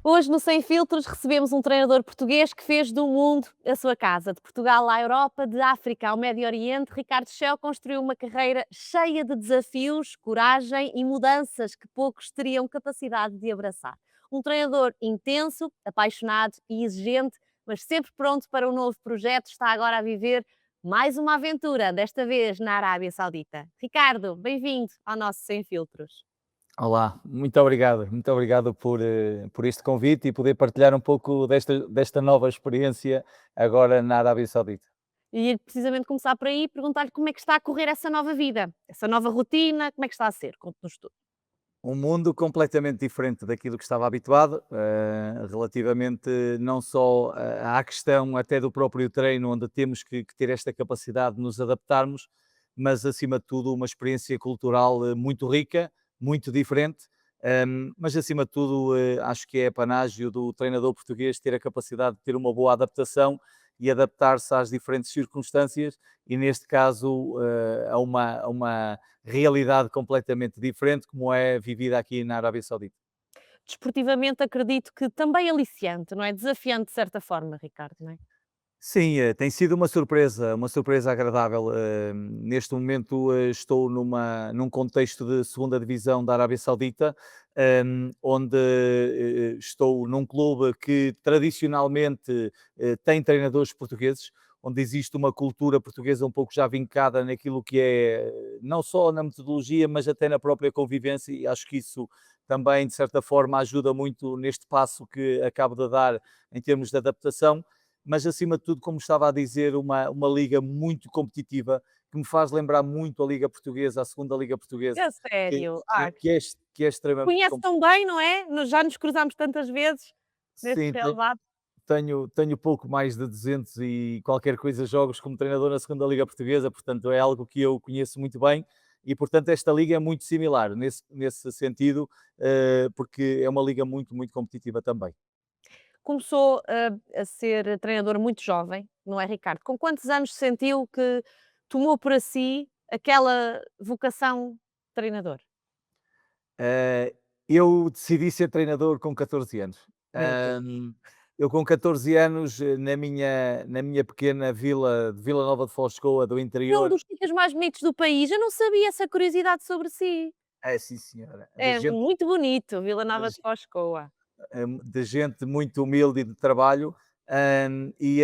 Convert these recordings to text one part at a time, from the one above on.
Hoje, no Sem Filtros, recebemos um treinador português que fez do mundo a sua casa. De Portugal à Europa, de África ao Médio Oriente, Ricardo Schell construiu uma carreira cheia de desafios, coragem e mudanças que poucos teriam capacidade de abraçar. Um treinador intenso, apaixonado e exigente, mas sempre pronto para um novo projeto, está agora a viver mais uma aventura, desta vez na Arábia Saudita. Ricardo, bem-vindo ao nosso Sem Filtros. Olá, muito obrigado por este convite e poder partilhar um pouco desta nova experiência agora na Arábia Saudita. E ia precisamente começar por aí, perguntar-lhe como é que está a correr essa nova vida, essa nova rotina, como é que está a ser? Conte-nos tudo. Um mundo completamente diferente daquilo que estava habituado, relativamente não só à questão até do próprio treino, onde temos que ter esta capacidade de nos adaptarmos, mas acima de tudo uma experiência cultural muito rica, muito diferente, mas acima de tudo acho que é panágio do treinador português ter a capacidade de ter uma boa adaptação e adaptar-se às diferentes circunstâncias e neste caso a uma realidade completamente diferente, como é vivida aqui na Arábia Saudita. Desportivamente, acredito que também aliciante, não é? Desafiante de certa forma, Ricardo, não é? Sim, tem sido uma surpresa agradável. Neste momento estou num contexto de segunda divisão da Arábia Saudita, onde estou num clube que tradicionalmente tem treinadores portugueses, onde existe uma cultura portuguesa um pouco já vincada naquilo que é, não só na metodologia, mas até na própria convivência, e acho que isso também, de certa forma, ajuda muito neste passo que acabo de dar em termos de adaptação, mas acima de tudo, como estava a dizer, uma liga muito competitiva, que me faz lembrar muito a Liga Portuguesa, a segunda Liga Portuguesa, É sério? que é extremamente Conhece tão competitiva. bem, não é? Já nos cruzámos tantas vezes nesses Sim, relevados. tenho pouco mais de 200 e qualquer coisa jogos como treinador na segunda Liga Portuguesa, portanto é algo que eu conheço muito bem e, portanto, esta liga é muito similar nesse sentido, porque é uma liga muito, muito competitiva também. Começou a ser treinador muito jovem, não é, Ricardo? Com quantos anos sentiu que tomou para si aquela vocação de treinador? Eh, eu decidi ser treinador com 14 anos. Meu Deus. Hum, eu com 14 anos, na minha pequena vila de Vila Nova de Foz de Coa, do É um interior, dos sítios mais bonitos do país, eu não sabia essa curiosidade sobre si. é sim senhora, É muito bonito, Vila de Nova de Foz de Coa. de gente muito humilde e de trabalho, e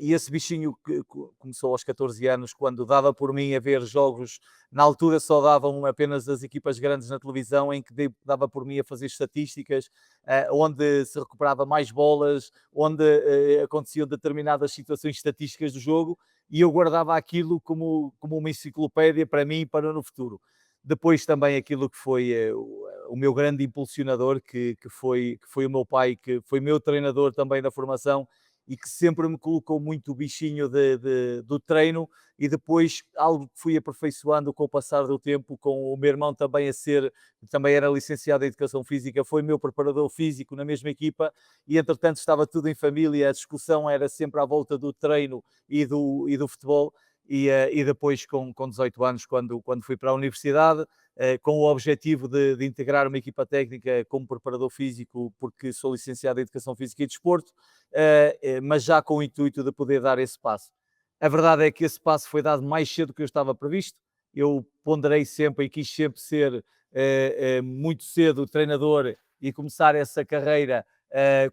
esse bichinho que começou aos 14 anos, quando dava por mim a ver jogos, na altura só davam apenas as equipas grandes na televisão, em que dava por mim a fazer estatísticas, onde se recuperava mais bolas, onde aconteciam determinadas situações estatísticas do jogo, e eu guardava aquilo como uma enciclopédia para mim e para no futuro. Depois também aquilo que foi o meu grande impulsionador, que foi o meu pai, que foi meu treinador também na formação e que sempre me colocou muito o bichinho do treino, e depois algo que fui aperfeiçoando com o passar do tempo, com o meu irmão também era licenciado em Educação Física, foi meu preparador físico na mesma equipa, e entretanto estava tudo em família, a discussão era sempre à volta do treino e do futebol, e depois com 18 anos, quando fui para a universidade, com o objetivo de integrar uma equipa técnica como preparador físico, porque sou licenciado em Educação Física e Desporto, mas já com o intuito de poder dar esse passo. A verdade é que esse passo foi dado mais cedo do que eu estava previsto. Eu ponderei sempre e quis sempre ser muito cedo treinador e começar essa carreira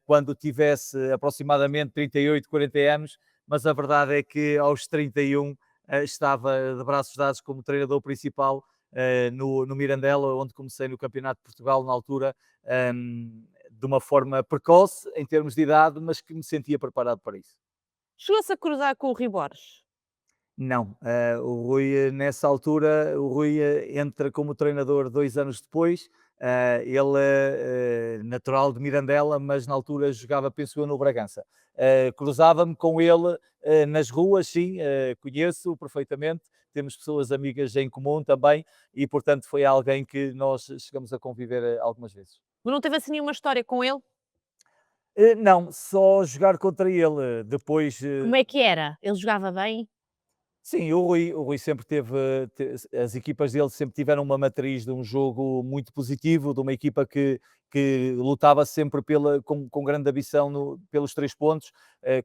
quando tivesse aproximadamente 38, 40 anos, mas a verdade é que aos 31 estava de braços dados como treinador principal no Mirandela, onde comecei no Campeonato de Portugal na altura, de uma forma precoce em termos de idade, mas que me sentia preparado para isso. Chegou-se a cruzar com o Rui Borges? Não, o Rui, nessa altura, o Rui entra como treinador 2 anos depois. Ele natural de Mirandela, mas na altura jogava, penso eu, no Bragança. Cruzava-me com ele nas ruas, sim, conheço perfeitamente. Temos pessoas amigas em comum também, e portanto foi alguém que nós chegamos a conviver algumas vezes. Mas não teve assim nenhuma história com ele? Não, só jogar contra ele, depois, Como é que era? Ele jogava bem? sim, o Rui sempre teve, as equipas dele sempre tiveram uma matriz de um jogo muito positivo, de uma equipa que lutava sempre com grande ambição pelos 3 pontos,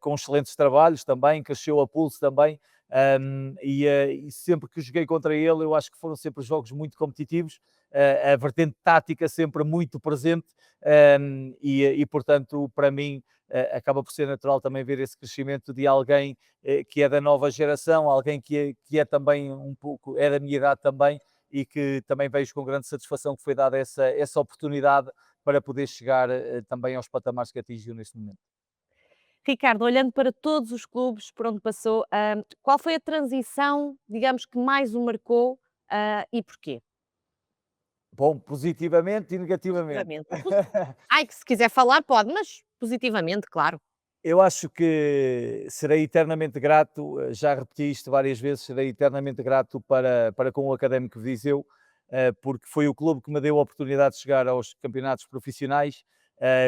com excelentes trabalhos também, cresceu a pulso também. E sempre que joguei contra ele, eu acho que foram sempre jogos muito competitivos, a vertente tática sempre muito presente, portanto, para mim, acaba por ser natural também ver esse crescimento de alguém que é da nova geração, alguém que é também um pouco, é da minha idade também, e que também vejo com grande satisfação que foi dada essa oportunidade para poder chegar também aos patamares que atingiu neste momento. Ricardo, olhando para todos os clubes por onde passou, qual foi a transição, digamos, que mais o marcou, e porquê? Bom, positivamente e negativamente. Positivamente. Ai, que se quiser falar pode, mas positivamente, claro. Eu acho que serei eternamente grato, já repeti isto várias vezes, serei eternamente grato para com o Académico de Viseu, porque foi o clube que me deu a oportunidade de chegar aos campeonatos profissionais,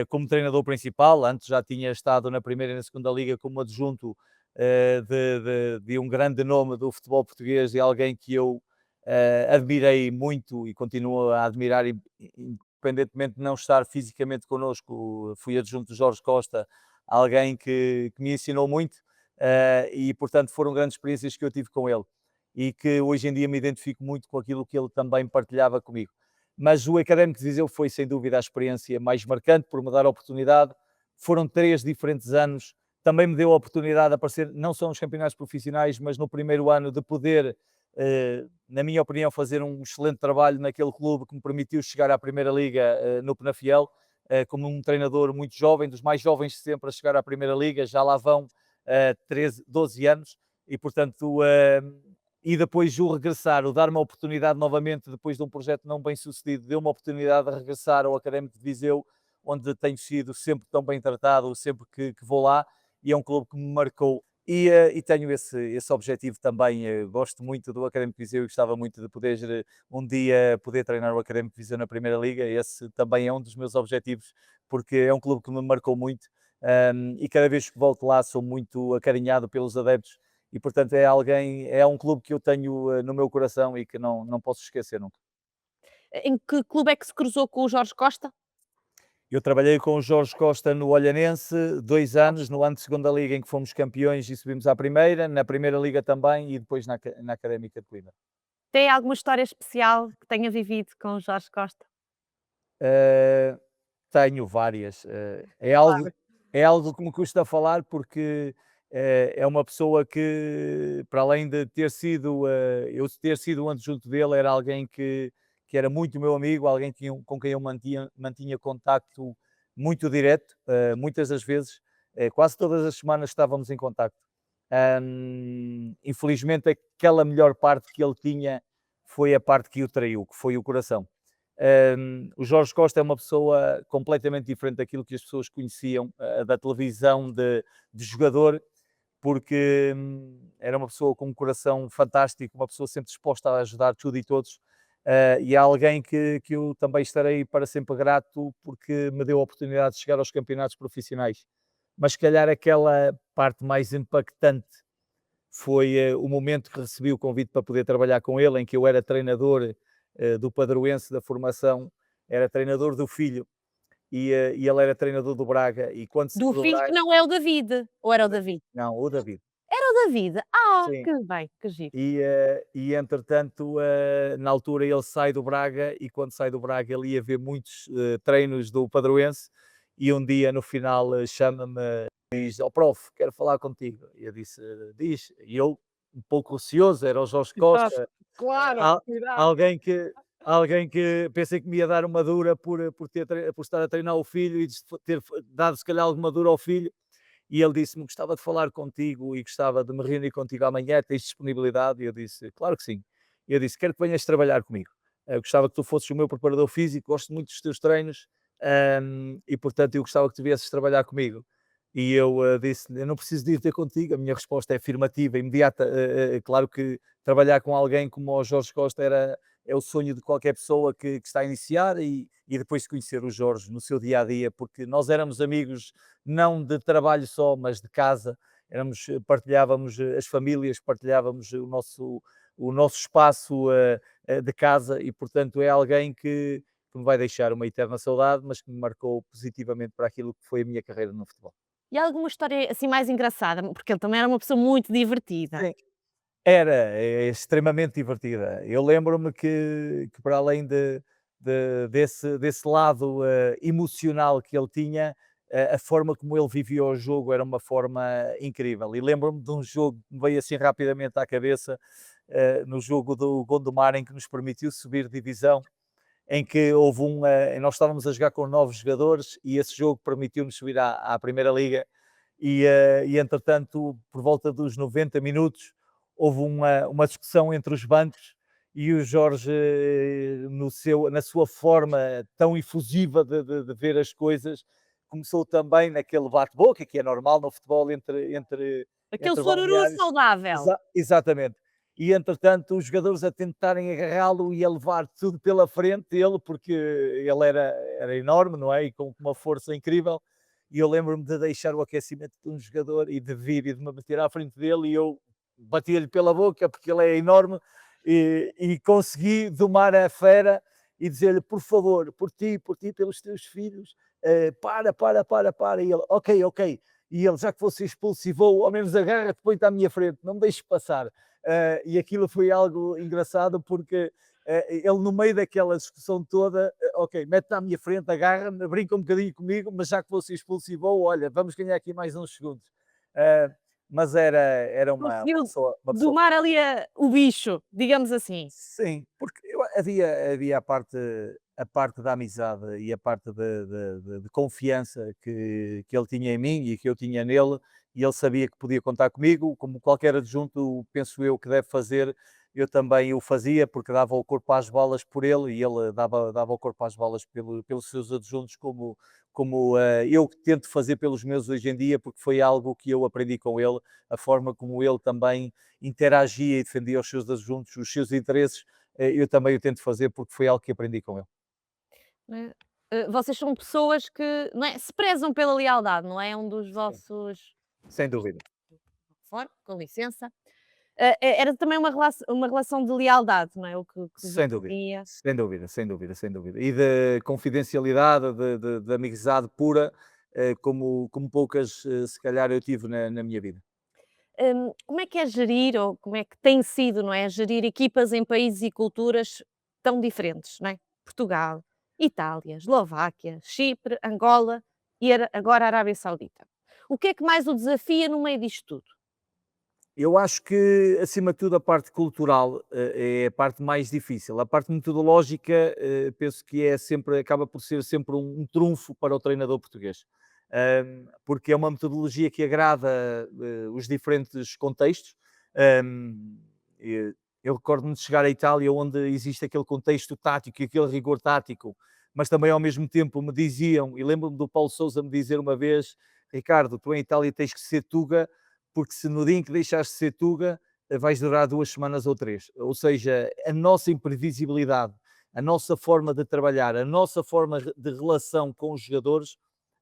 como treinador principal. Antes já tinha estado na primeira e na segunda liga como adjunto de um grande nome do futebol português e alguém que eu admirei muito e continuo a admirar, independentemente de não estar fisicamente connosco. Fui adjunto de Jorge Costa, alguém que me ensinou muito, e portanto foram grandes experiências que eu tive com ele e que hoje em dia me identifico muito com aquilo que ele também partilhava comigo. Mas o Académico de Viseu foi sem dúvida a experiência mais marcante por me dar a oportunidade. Foram 3 diferentes anos, também me deu a oportunidade de aparecer não só nos campeonatos profissionais, mas no primeiro ano de poder, na minha opinião, fazer um excelente trabalho naquele clube que me permitiu chegar à Primeira Liga, no Penafiel, como um treinador muito jovem, dos mais jovens de sempre a chegar à Primeira Liga, já lá vão 13, 12 anos, e portanto, e depois o regressar, o dar-me a oportunidade novamente, depois de um projeto não bem sucedido, deu-me a oportunidade de regressar ao Académico de Viseu, onde tenho sido sempre tão bem tratado, sempre que vou lá, e é um clube que me marcou. E tenho esse objetivo também. Gosto muito do Académico de Viseu e gostava muito de poder um dia poder treinar o Académico de Viseu na Primeira Liga. Esse também é um dos meus objetivos, porque é um clube que me marcou muito, e cada vez que volto lá sou muito acarinhado pelos adeptos e, portanto, é um clube que eu tenho no meu coração e que não posso esquecer nunca. Em que clube é que se cruzou com o Jorge Costa? Eu trabalhei com o Jorge Costa no Olhanense 2 anos, no ano de segunda liga em que fomos campeões e subimos à primeira, na primeira liga também e depois na Académica de Coimbra. Tem alguma história especial que tenha vivido com o Jorge Costa? Eh, Tenho várias. Claro. É algo que me custa falar porque é uma pessoa que, para além de ter sido, eu ter sido um adjunto dele, era alguém que era muito meu amigo, alguém com quem eu mantinha contacto muito direto, muitas das vezes, quase todas as semanas estávamos em contacto. Infelizmente, aquela melhor parte que ele tinha foi a parte que o traiu, que foi o coração. O Jorge Costa é uma pessoa completamente diferente daquilo que as pessoas conheciam da televisão de jogador, porque era uma pessoa com um coração fantástico, uma pessoa sempre disposta a ajudar tudo e todos, e é alguém que eu também estarei para sempre grato porque me deu a oportunidade de chegar aos campeonatos profissionais. Mas se calhar aquela parte mais impactante foi o momento que recebi o convite para poder trabalhar com ele, em que eu era treinador do Padroense da formação, era treinador do filho e ele era treinador do Braga. E quando Do saiu do filho que Braga, não é o David, ou era o David? não, o David, Era o David? Ah, sim. que bem, que giro. E entretanto, na altura ele sai do Braga e quando sai do Braga ele ia ver muitos treinos do Padroense e um dia no final chama-me e diz, ó prof, quero falar contigo. E eu disse, diz, e eu um pouco receoso, era o Jorge Exato, Costa, claro, al- cuidado. alguém que pensei que me ia dar uma dura por estar a treinar o filho e ter dado se calhar alguma dura ao filho. E ele disse-me: gostava de falar contigo e gostava de me reunir contigo amanhã, tens disponibilidade? E eu disse: claro que sim. E eu disse: quero que venhas trabalhar comigo. Eu gostava que tu fosses o meu preparador físico, gosto muito dos teus treinos, e portanto eu gostava que tu viesses trabalhar comigo. E eu disse: eu não preciso de ir ter contigo. A minha resposta é afirmativa, imediata. Claro que trabalhar com alguém como o Jorge Costa é o sonho de qualquer pessoa que está a iniciar, e e depois de conhecer o Jorge no seu dia a dia, porque nós éramos amigos não de trabalho só, mas de casa, partilhávamos as famílias, partilhávamos o nosso espaço de casa e, portanto, é alguém que me vai deixar uma eterna saudade, mas que me marcou positivamente para aquilo que foi a minha carreira no futebol. E há alguma história assim mais engraçada? Porque ele também era uma pessoa muito divertida. Sim. Era, é extremamente divertida. Eu lembro-me que para além desse lado emocional que ele tinha, a forma como ele vivia o jogo era uma forma incrível. E lembro-me de um jogo que me veio assim rapidamente à cabeça, no jogo do Gondomar, em que nos permitiu subir divisão, em que nós estávamos a jogar com 9 jogadores e esse jogo permitiu-nos subir à Primeira Liga e entretanto, por volta dos 90 minutos, houve uma discussão entre os bancos e o Jorge, na sua forma tão efusiva de ver as coisas, começou também naquele bate-boca, que é normal no futebol Aquele entre soruru balneários. saudável. Exatamente. E entretanto, os jogadores a tentarem agarrá-lo e a levar tudo pela frente dele, porque ele era enorme, não é? E com uma força incrível. E eu lembro-me de deixar o aquecimento de um jogador e de vir e de me meter à frente dele e eu batia-lhe pela boca, porque ele é enorme, e consegui domar a fera e dizer-lhe, por favor, por ti, pelos teus filhos, para. E ele, ok, ok. E ele, já que vou ser expulso e vou, ao menos agarra-te, põe-te à minha frente, não me deixes passar. E aquilo foi algo engraçado, porque ele, no meio daquela discussão toda, ok, mete-te à minha frente, agarra-me, brinca um bocadinho comigo, mas já que vou ser expulso e vou, olha, vamos ganhar aqui mais uns segundos. Uh, mas era uma Conseguiu pessoa, uma pessoa. domar ali o bicho, digamos assim. Sim, porque havia a parte da amizade e a parte de confiança que ele tinha em mim e que eu tinha nele, e ele sabia que podia contar comigo, como qualquer adjunto, penso eu, que deve fazer, eu também o fazia, porque dava o corpo às balas por ele e ele dava o corpo às balas pelos seus adjuntos, como eu tento fazer pelos meus hoje em dia, porque foi algo que eu aprendi com ele, a forma como ele também interagia e defendia os seus adjuntos, os seus interesses, eu também o tento fazer porque foi algo que aprendi com ele. Não é? Vocês são pessoas que, não é, se prezam pela lealdade, não é? É um dos Sim. vossos. Sem dúvida, Fora, com licença. Era também uma relação de lealdade, não é? O que vos sem dúvida, unia. sem dúvida, sem dúvida, sem dúvida. E de confidencialidade, de amizade pura, como poucas, se calhar, eu tive na minha vida. Como é que é gerir, ou como é que tem sido, não é? Gerir equipas em países e culturas tão diferentes, não é? Portugal, Itália, Eslováquia, Chipre, Angola e agora a Arábia Saudita. O que é que mais o desafia no meio disto tudo? Eu acho que, acima de tudo, a parte cultural é a parte mais difícil. A parte metodológica, penso que acaba por ser sempre um trunfo para o treinador português. Porque é uma metodologia que agrada os diferentes contextos. Um, e eu recordo-me de chegar à Itália, onde existe aquele contexto tático e aquele rigor tático, mas também ao mesmo tempo me diziam, e lembro-me do Paulo Sousa me dizer uma vez: Ricardo, tu em Itália tens que ser Tuga, porque se no dia em que deixares de ser Tuga, vais durar 2 semanas ou 3. Ou seja, a nossa imprevisibilidade, a nossa forma de trabalhar, a nossa forma de relação com os jogadores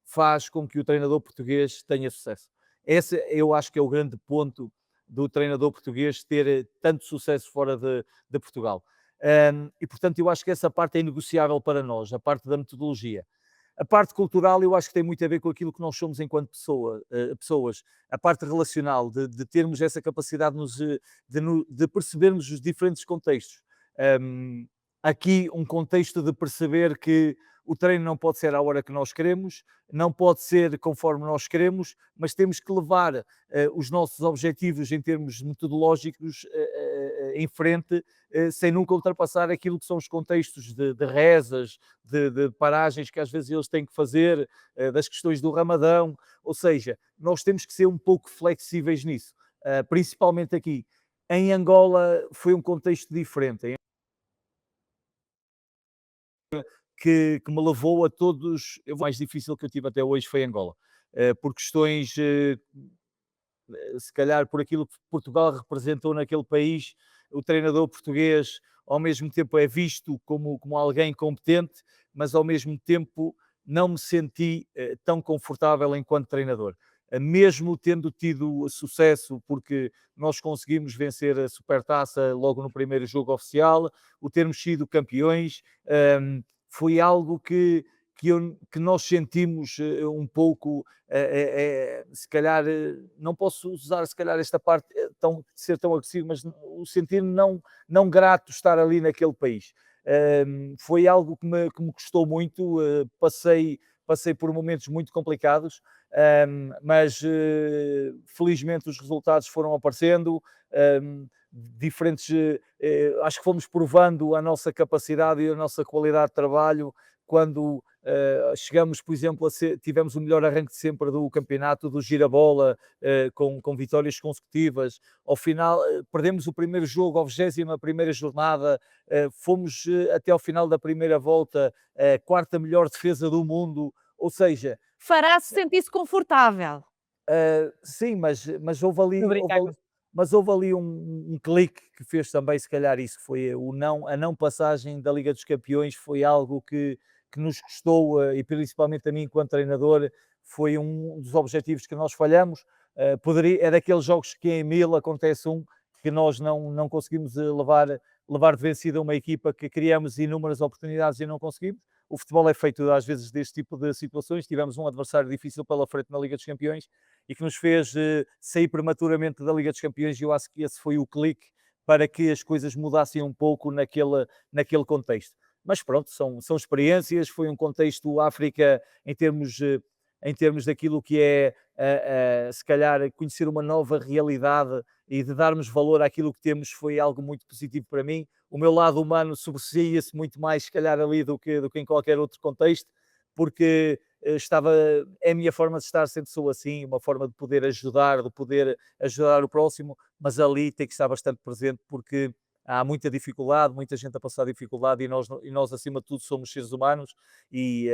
faz com que o treinador português tenha sucesso. Esse eu acho que é o grande ponto do treinador português ter tanto sucesso fora de Portugal. E portanto eu acho que essa parte é inegociável para nós, a parte da metodologia. A parte cultural eu acho que tem muito a ver com aquilo que nós somos enquanto pessoas. A parte relacional, de termos essa capacidade de percebermos os diferentes contextos. Um, Aqui um contexto de perceber que o treino não pode ser à hora que nós queremos, não pode ser conforme nós queremos, mas temos que levar os nossos objetivos em termos metodológicos em frente, sem nunca ultrapassar aquilo que são os contextos de rezas, de paragens que às vezes eles têm que fazer, das questões do Ramadão, ou seja, nós temos que ser um pouco flexíveis nisso, principalmente aqui. Em Angola foi um contexto diferente, que me levou a todos. O mais difícil que eu tive até hoje foi Angola, por questões, se calhar por aquilo que Portugal representou naquele país, o treinador português ao mesmo tempo é visto como alguém competente, mas ao mesmo tempo não me senti tão confortável enquanto treinador. Mesmo tendo tido sucesso, porque nós conseguimos vencer a Supertaça logo no primeiro jogo oficial, o termos sido campeões, foi algo que nós sentimos um pouco, se calhar, não posso usar se calhar esta parte ser tão agressivo, mas o sentir não grato estar ali naquele país. Foi algo que me custou muito, passei por momentos muito complicados, mas felizmente os resultados foram aparecendo, diferentes, acho que fomos provando a nossa capacidade e a nossa qualidade de trabalho quando chegamos, por exemplo, tivemos o melhor arranque de sempre do campeonato do Girabola, com vitórias consecutivas. Ao final, perdemos o primeiro jogo, a 21ª jornada, fomos até ao final da primeira volta, a quarta melhor defesa do mundo, ou seja... Fará-se sentir-se confortável. Sim, mas houve Estou a ali, brincar com mas houve ali um clique que fez também, se calhar, isso foi a não passagem da Liga dos Campeões, foi algo que nos custou, e principalmente a mim, enquanto treinador, foi um dos objetivos que nós falhamos. É daqueles jogos que em 1000 acontece que nós não conseguimos levar de vencida uma equipa que criamos inúmeras oportunidades e não conseguimos. O futebol é feito às vezes deste tipo de situações. Tivemos um adversário difícil pela frente na Liga dos Campeões e que nos fez sair prematuramente da Liga dos Campeões, e eu acho que esse foi o clique para que as coisas mudassem um pouco naquele contexto. Mas pronto, são experiências, foi um contexto África em termos daquilo que é, se calhar, conhecer uma nova realidade e de darmos valor àquilo que temos, foi algo muito positivo para mim. O meu lado humano sobressaía-se muito mais, se calhar, ali do que em qualquer outro contexto, porque é a minha forma de estar, sempre sou assim, uma forma de poder ajudar o próximo, mas ali tem que estar bastante presente, porque há muita dificuldade, muita gente a passar dificuldade, e nós acima de tudo somos seres humanos, e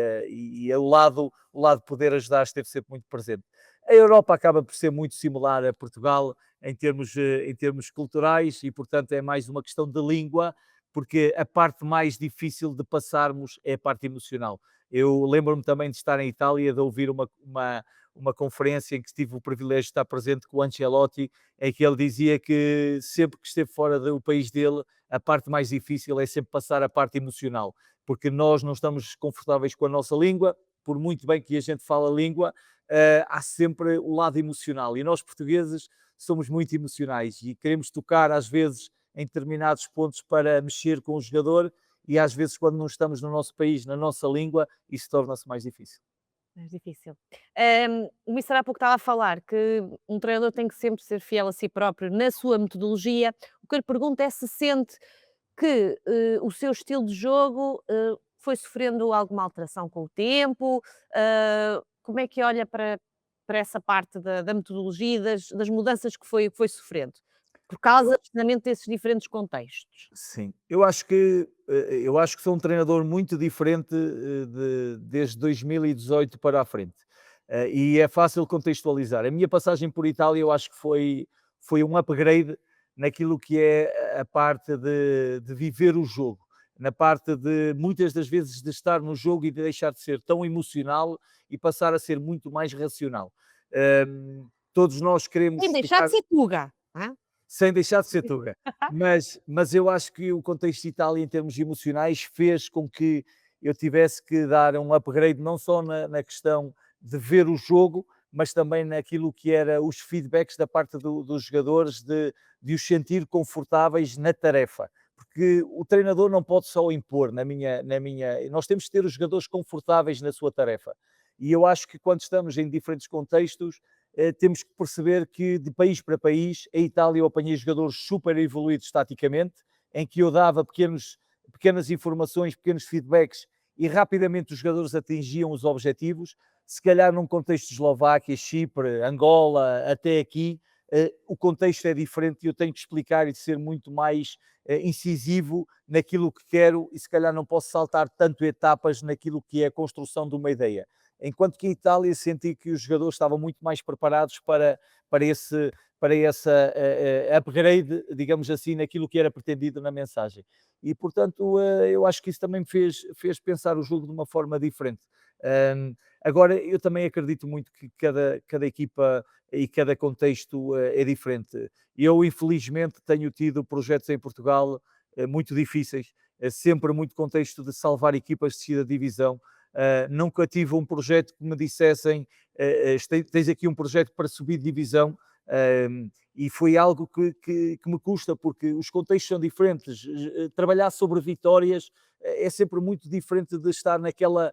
o lado de poder ajudar esteve sempre muito presente. A Europa acaba por ser muito similar a Portugal em termos culturais, e portanto é mais uma questão de língua, porque a parte mais difícil de passarmos é a parte emocional. Eu lembro-me também de estar em Itália, de ouvir uma conferência em que tive o privilégio de estar presente com o Ancelotti, em que ele dizia que sempre que esteve fora do país dele, a parte mais difícil é sempre passar a parte emocional, porque nós não estamos confortáveis com a nossa língua, por muito bem que a gente fala a língua, há sempre o lado emocional, e nós portugueses somos muito emocionais e queremos tocar às vezes em determinados pontos para mexer com o jogador, e às vezes quando não estamos no nosso país, na nossa língua, isso torna-se mais difícil. mais difícil. O Mister há pouco estava a falar que um treinador tem que sempre ser fiel a si próprio na sua metodologia. O que eu lhe pergunto é se sente que o seu estilo de jogo foi sofrendo alguma alteração com o tempo. Como é que olha para essa parte da metodologia e das mudanças que foi sofrendo? Por causa precisamente desses diferentes contextos. Sim, eu acho que sou um treinador muito diferente desde 2018 para a frente. E é fácil contextualizar. A minha passagem por Itália, eu acho que foi um upgrade naquilo que é a parte de viver o jogo, na parte de muitas das vezes de estar no jogo e de deixar de ser tão emocional e passar a ser muito mais racional. Todos nós queremos Sem deixar ficar de ser Tuga, não é? sem deixar de ser Tuga. Mas eu acho que o contexto de Itália, em termos emocionais, fez com que eu tivesse que dar um upgrade, não só na questão de ver o jogo, mas também naquilo que era os feedbacks da parte dos jogadores, de os sentir confortáveis na tarefa. Porque o treinador não pode só impor, nós temos que ter os jogadores confortáveis na sua tarefa. E eu acho que quando estamos em diferentes contextos, temos que perceber que de país para país, a Itália eu apanhei jogadores super evoluídos taticamente, em que eu dava pequenas informações, pequenos feedbacks, e rapidamente os jogadores atingiam os objetivos. Se calhar num contexto de Eslováquia, Chipre, Angola, até aqui, o contexto é diferente, e eu tenho que explicar e ser muito mais incisivo naquilo que quero, e se calhar não posso saltar tanto etapas naquilo que é a construção de uma ideia. Enquanto que em Itália senti que os jogadores estavam muito mais preparados para para essa upgrade, digamos assim, naquilo que era pretendido na mensagem. E, portanto, eu acho que isso também me fez pensar o jogo de uma forma diferente. Agora, eu também acredito muito que cada equipa e cada contexto é diferente. Eu, infelizmente, tenho tido projetos em Portugal muito difíceis, sempre muito contexto de salvar equipas de descida de divisão. Nunca tive um projeto que me dissessem tens aqui um projeto para subir de divisão. E foi algo que me custa, porque os contextos são diferentes. Trabalhar sobre vitórias é sempre muito diferente de estar naquela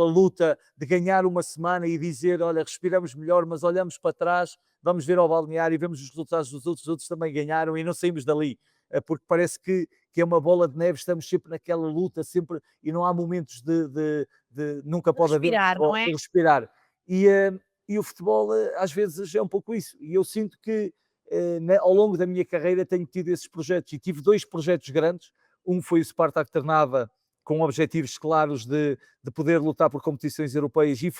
luta de ganhar uma semana e dizer, olha, respiramos melhor, mas olhamos para trás, vamos ver ao balneário e vemos os resultados dos outros, os outros também ganharam e não saímos dali. Porque parece que é uma bola de neve, estamos sempre naquela luta, sempre, e não há momentos nunca pode haver Respirar, não futebol, é? de respirar. E, e o futebol às vezes é um pouco isso. E eu sinto que ao longo da minha carreira tenho tido esses projetos e tive 2 projetos grandes. Um foi o Spartak Trnava, com objetivos claros de poder lutar por competições europeias e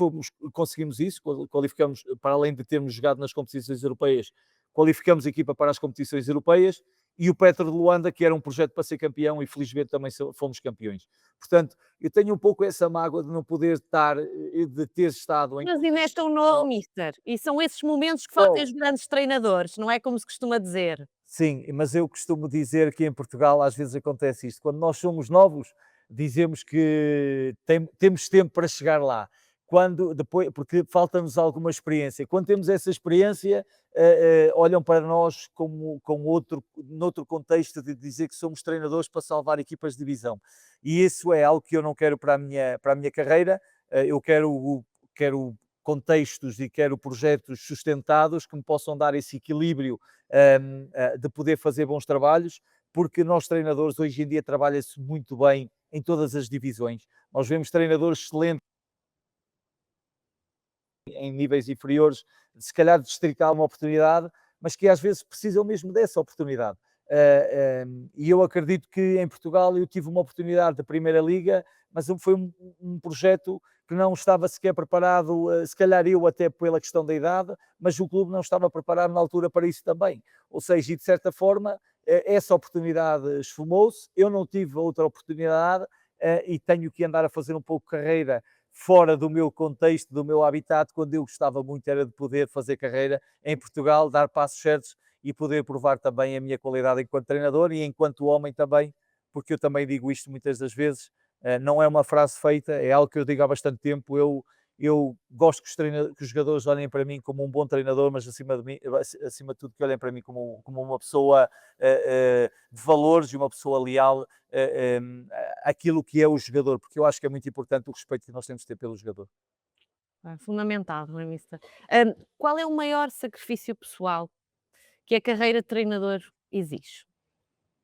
conseguimos isso, qualificamos, para além de termos jogado nas competições europeias, qualificamos a equipa para as competições europeias, e o Petro de Luanda, que era um projeto para ser campeão e felizmente também fomos campeões. Portanto, eu tenho um pouco essa mágoa de não poder estar, de ter estado em Mas ainda é contextos. tão novo, mister, e são esses momentos que fazem os grandes treinadores, não é como se costuma dizer. Sim, mas eu costumo dizer que em Portugal às vezes acontece isto. Quando nós somos novos, dizemos que temos tempo para chegar lá. Quando depois, porque falta-nos alguma experiência. Quando temos essa experiência, olham para nós como noutro contexto de dizer que somos treinadores para salvar equipas de divisão. E isso é algo que eu não quero para a minha carreira. Eu quero contextos e quero projetos sustentados que me possam dar esse equilíbrio de poder fazer bons trabalhos, porque nós treinadores hoje em dia trabalha-se muito bem em todas as divisões. Nós vemos treinadores excelentes em níveis inferiores, se calhar distrital uma oportunidade, mas que às vezes precisam mesmo dessa oportunidade. E eu acredito que em Portugal eu tive uma oportunidade da Primeira Liga, mas foi um projeto que não estava sequer preparado, se calhar eu até pela questão da idade, mas o clube não estava preparado na altura para isso também. Ou seja, e de certa forma, essa oportunidade esfumou-se, eu não tive outra oportunidade e tenho que andar a fazer um pouco de carreira fora do meu contexto, do meu habitat, quando eu gostava muito era de poder fazer carreira em Portugal, dar passos certos e poder provar também a minha qualidade enquanto treinador e enquanto homem também, porque eu também digo isto muitas das vezes, não é uma frase feita, é algo que eu digo há bastante tempo. Eu gosto que os jogadores olhem para mim como um bom treinador, mas acima de tudo que olhem para mim como uma pessoa de valores e uma pessoa leal àquilo que é o jogador, porque eu acho que é muito importante o respeito que nós temos de ter pelo jogador. É fundamental, não é, mister? Qual é o maior sacrifício pessoal que a carreira de treinador exige?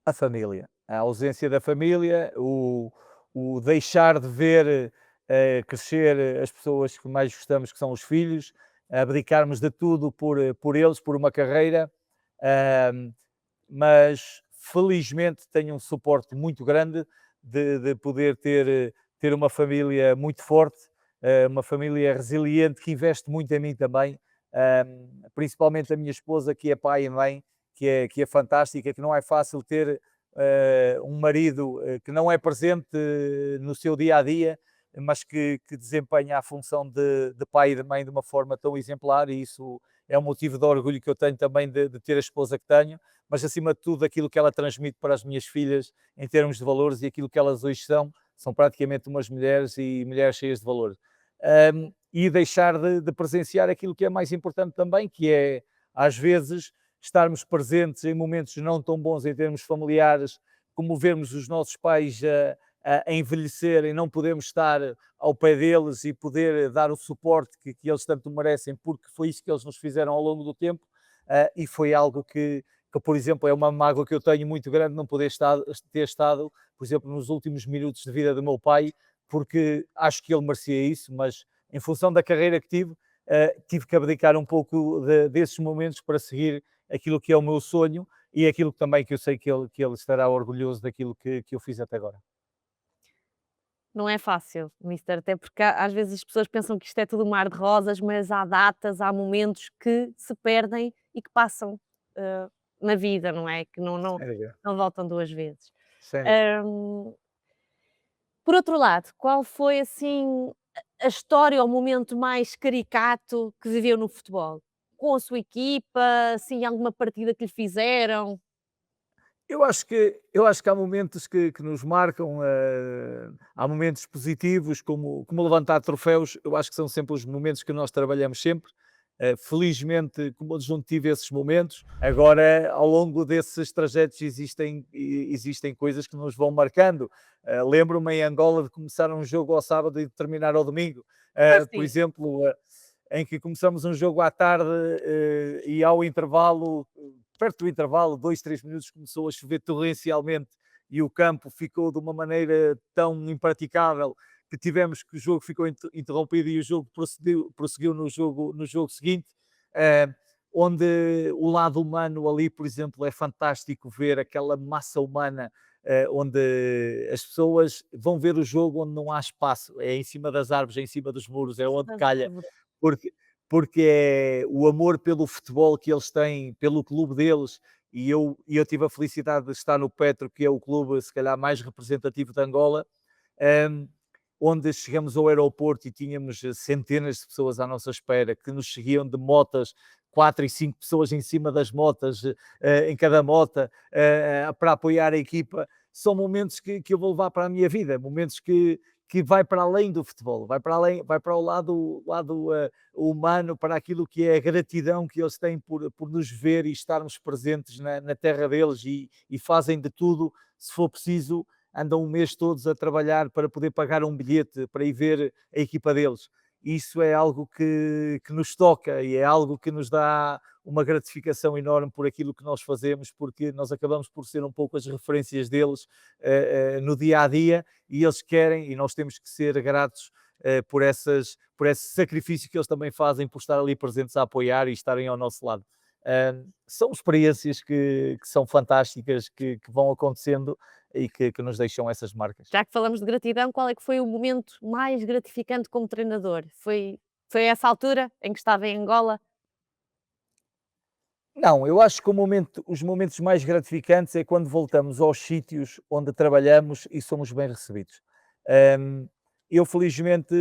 A família, a ausência da família, o deixar de ver crescer as pessoas que mais gostamos, que são os filhos, abdicarmos de tudo por eles, por uma carreira, ahm, mas felizmente tenho um suporte muito grande de poder ter uma família muito forte, uma família resiliente que investe muito em mim também, principalmente a minha esposa, que é pai e mãe, que é fantástica, que não é fácil ter um marido que não é presente no seu dia a dia, mas que desempenha a função de pai e de mãe de uma forma tão exemplar, e isso é um motivo de orgulho que eu tenho também de ter a esposa que tenho, mas acima de tudo aquilo que ela transmite para as minhas filhas em termos de valores e aquilo que elas hoje são praticamente umas mulheres e mulheres cheias de valores. E deixar de presenciar aquilo que é mais importante também, que é às vezes estarmos presentes em momentos não tão bons em termos familiares, como vermos os nossos pais a envelhecer e não podemos estar ao pé deles e poder dar o suporte que eles tanto merecem, porque foi isso que eles nos fizeram ao longo do tempo, e foi algo que, por exemplo, é uma mágoa que eu tenho muito grande não poder ter estado, por exemplo, nos últimos minutos de vida do meu pai, porque acho que ele merecia isso, mas em função da carreira que tive que abdicar um pouco desses momentos para seguir aquilo que é o meu sonho e aquilo também que eu sei que ele estará orgulhoso daquilo que eu fiz até agora. Não é fácil, mister, até porque às vezes as pessoas pensam que isto é tudo um mar de rosas, mas há datas, há momentos que se perdem e que passam na vida, não é? Que Sério, não voltam duas vezes. sério. Hum, por outro lado, qual foi assim a história ou o momento mais caricato que viveu no futebol? Com a sua equipa, assim, alguma partida que lhe fizeram? Eu acho que há momentos que nos marcam, há momentos positivos, como levantar troféus, eu acho que são sempre os momentos que nós trabalhamos sempre. Felizmente, como adjunto, tive esses momentos. Agora, ao longo desses trajetos, existem coisas que nos vão marcando. Lembro-me em Angola de começar um jogo ao sábado e de terminar ao domingo. Por Assim, exemplo, em que começamos um jogo à tarde e ao intervalo, perto do intervalo, 2, 3 minutos, começou a chover torrencialmente e o campo ficou de uma maneira tão impraticável que tivemos que o jogo ficou interrompido e o jogo prosseguiu no jogo seguinte, eh, onde o lado humano ali, por exemplo, é fantástico ver aquela massa humana, onde as pessoas vão ver o jogo onde não há espaço, é em cima das árvores, é em cima dos muros, é onde das calha, árvores. porque, porque é o amor pelo futebol que eles têm, pelo clube deles, e eu tive a felicidade de estar no Petro, que é o clube se calhar mais representativo de Angola, ehm, onde chegamos ao aeroporto e tínhamos centenas de pessoas à nossa espera, que nos seguiam de motas, 4 e 5 pessoas em cima das motas, em cada mota, para apoiar a equipa. São momentos que eu vou levar para a minha vida, momentos que vai para além do futebol, vai para além, vai para o lado humano, para aquilo que é a gratidão que eles têm por nos ver e estarmos presentes na terra deles e fazem de tudo, se for preciso, andam um mês todos a trabalhar para poder pagar um bilhete para ir ver a equipa deles. Isso é algo que nos toca e é algo que nos dá uma gratificação enorme por aquilo que nós fazemos, porque nós acabamos por ser um pouco as referências deles no dia a dia e eles querem, e nós temos que ser gratos por esse sacrifício que eles também fazem por estar ali presentes a apoiar e estarem ao nosso lado. São experiências que são fantásticas, que vão acontecendo e que nos deixam essas marcas. Já que falamos de gratidão, qual é que foi o momento mais gratificante como treinador? Foi essa altura em que estava em Angola? Não, eu acho que os momentos mais gratificantes é quando voltamos aos sítios onde trabalhamos e somos bem recebidos. Eu, felizmente,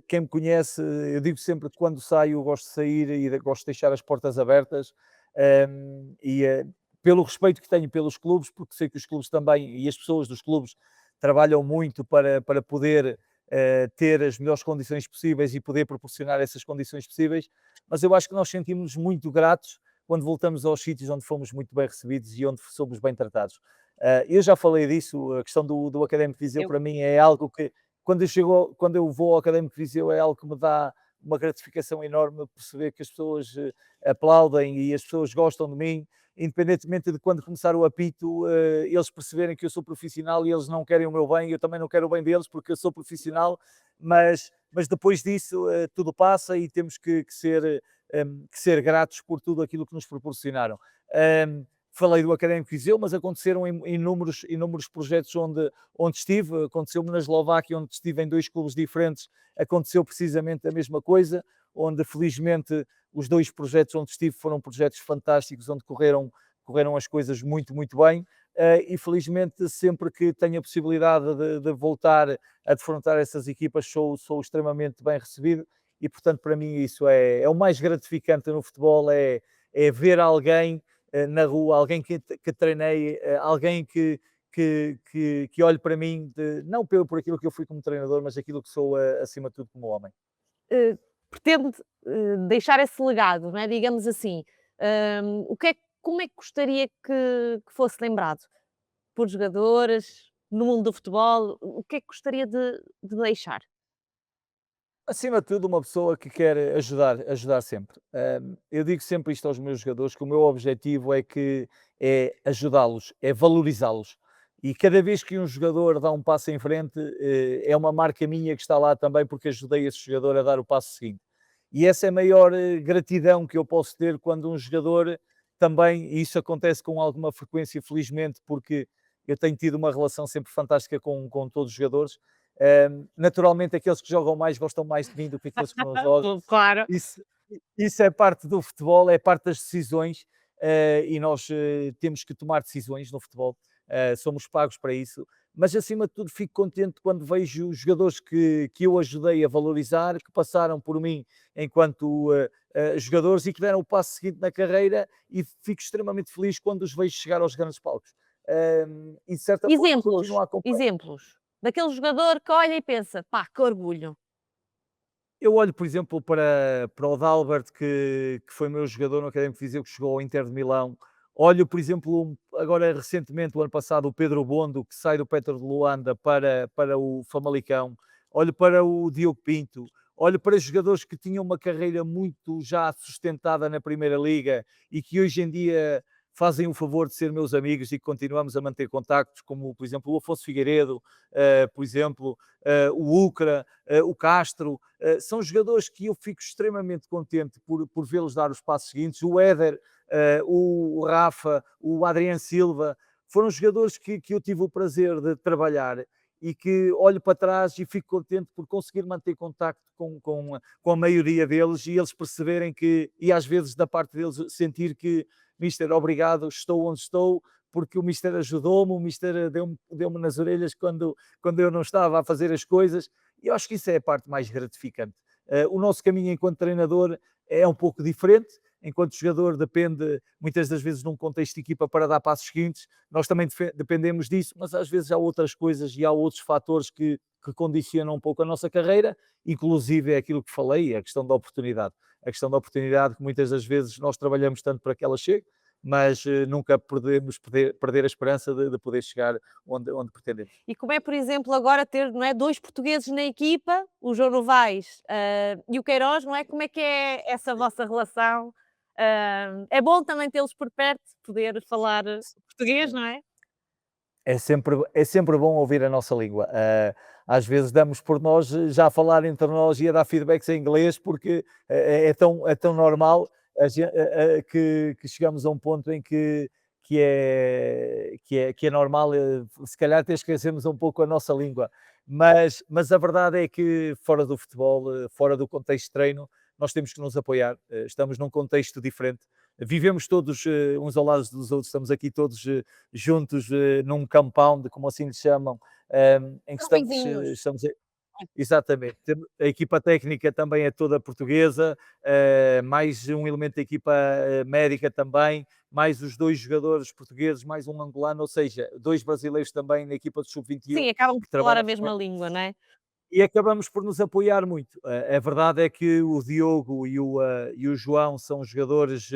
quem me conhece, eu digo sempre que quando saio, gosto de sair e gosto de deixar as portas abertas, pelo respeito que tenho pelos clubes, porque sei que os clubes também e as pessoas dos clubes trabalham muito para poder ter as melhores condições possíveis e poder proporcionar essas condições possíveis, mas eu acho que nós sentimos-nos muito gratos quando voltamos aos sítios onde fomos muito bem recebidos e onde somos bem tratados. Eu já falei disso, a questão do Académico de Viseu Eu para mim é algo que, quando eu vou ao Académico de Viseu, é algo que me dá uma gratificação enorme perceber que as pessoas aplaudem e as pessoas gostam de mim, independentemente de quando começar o apito, eles perceberem que eu sou profissional e eles não querem o meu bem, eu também não quero o bem deles porque eu sou profissional, mas depois disso tudo passa e temos que ser gratos por tudo aquilo que nos proporcionaram. Falei do Académico Viseu, mas aconteceram inúmeros projetos onde estive. Aconteceu-me na Eslováquia, onde estive em 2 clubes diferentes, aconteceu precisamente a mesma coisa, onde felizmente os 2 projetos onde estive foram projetos fantásticos, onde correram as coisas muito, muito bem. E felizmente sempre que tenho a possibilidade de voltar a defrontar essas equipas, sou extremamente bem recebido e portanto para mim isso é o mais gratificante no futebol, é ver alguém na rua, alguém que treinei, alguém que olhe para mim, não por aquilo que eu fui como treinador, mas aquilo que sou acima de tudo como homem. eh, pretende deixar esse legado, não é? Digamos assim. Como é que gostaria que fosse lembrado? Por jogadores, no mundo do futebol, o que é que gostaria de deixar? Acima de tudo, uma pessoa que quer ajudar sempre. Eu digo sempre isto aos meus jogadores, que o meu objetivo é ajudá-los, é valorizá-los. E cada vez que um jogador dá um passo em frente, é uma marca minha que está lá também porque ajudei esse jogador a dar o passo seguinte. E essa é a maior gratidão que eu posso ter quando um jogador também, e isso acontece com alguma frequência, felizmente, porque eu tenho tido uma relação sempre fantástica com todos os jogadores, Naturalmente, aqueles que jogam mais gostam mais de mim do que aqueles que não jogam. Claro. Isso, isso é parte do futebol, é parte das decisões, e nós temos que tomar decisões no futebol, somos pagos para isso, mas acima de tudo fico contente quando vejo os jogadores que eu ajudei a valorizar, que passaram por mim enquanto jogadores e que deram o passo seguinte na carreira, e fico extremamente feliz quando os vejo chegar aos grandes palcos. E de certa forma Exemplos, continuo a acompanhar. exemplos. Daquele jogador que olha e pensa: "Pá, que orgulho". Eu olho, por exemplo, para o Dalbert, que foi meu jogador no Académico de Viseu, que chegou ao Inter de Milão. Olho, por exemplo, agora recentemente, o ano passado, o Pedro Bondo, que sai do Petro de Luanda para o Famalicão. Olho para o Diogo Pinto. Olho para jogadores que tinham uma carreira muito já sustentada na Primeira Liga e que hoje em dia fazem o favor de ser meus amigos e que continuamos a manter contactos, como, por exemplo, o Afonso Figueiredo, por exemplo, o Ucra, o Castro. São jogadores que eu fico extremamente contente por vê-los dar os passos seguintes. O Éder, o Rafa, o Adriano Silva, foram jogadores que eu tive o prazer de trabalhar e que olho para trás e fico contente por conseguir manter contacto com a maioria deles e eles perceberem que, e às vezes da parte deles sentir que, Mister, obrigado, estou onde estou, porque o Mister ajudou-me, o Mister deu-me nas orelhas quando eu não estava a fazer as coisas, e eu acho que isso é a parte mais gratificante. O nosso caminho enquanto treinador é um pouco diferente, enquanto jogador depende muitas das vezes de um contexto de equipa para dar passos seguintes, nós também dependemos disso, mas às vezes há outras coisas e há outros fatores que condicionam um pouco a nossa carreira, inclusive é aquilo que falei, a questão da oportunidade. A questão da oportunidade que muitas das vezes nós trabalhamos tanto para que ela chegue, mas nunca podemos perder a esperança de poder chegar onde pretendemos. E como é, por exemplo, agora ter, não é, 2 portugueses na equipa, o João Novaes, e o Queiroz, não é? Como é que é essa vossa relação? É bom também tê-los por perto, poder falar português, não é? É sempre bom ouvir a nossa língua. Às vezes damos por nós já a falar entre nós e a dar feedbacks em inglês, porque é tão normal que chegamos a um ponto em que é normal, se calhar até esquecermos um pouco a nossa língua. Mas a verdade é que fora do futebol, fora do contexto de treino, nós temos que nos apoiar. Estamos num contexto diferente. Vivemos todos uns ao lado dos outros, estamos aqui todos juntos num compound, como assim lhe chamam, em que São estamos, vizinhos. exatamente. A equipa técnica também é toda portuguesa, mais um elemento da equipa médica também, mais os dois jogadores portugueses, mais um angolano, ou seja, dois brasileiros também na equipa do Sub-21 Sim, acabam por que falar a trabalham mesma língua, não é? e acabamos por nos apoiar muito. A verdade é que o Diogo e o João são jogadores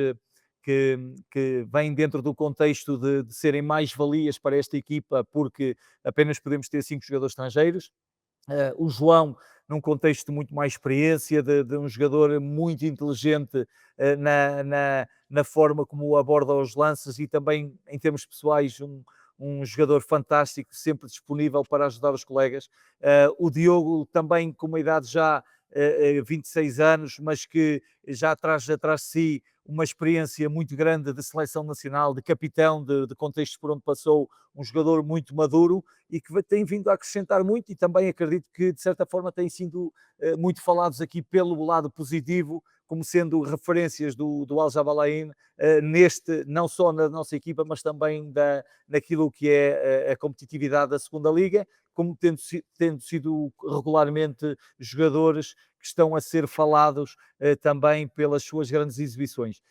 que vêm dentro do contexto de serem mais-valias para esta equipa, porque apenas podemos ter 5 jogadores estrangeiros. O João, num contexto de muito mais experiência, de um jogador muito inteligente na forma como aborda os lances e também, em termos pessoais, um jogador fantástico, sempre disponível para ajudar os colegas. O Diogo também com uma idade já 26 anos, mas que já traz atrás de si uma experiência muito grande de seleção nacional, de capitão, de contextos por onde passou, um jogador muito maduro e que tem vindo a acrescentar muito e também acredito que de certa forma têm sido muito falados aqui pelo lado positivo, como sendo referências do Al Jabalain neste, não só na nossa equipa, mas também naquilo que é a competitividade da segunda liga, como tendo sido regularmente jogadores que estão a ser falados também pelas suas grandes exibições.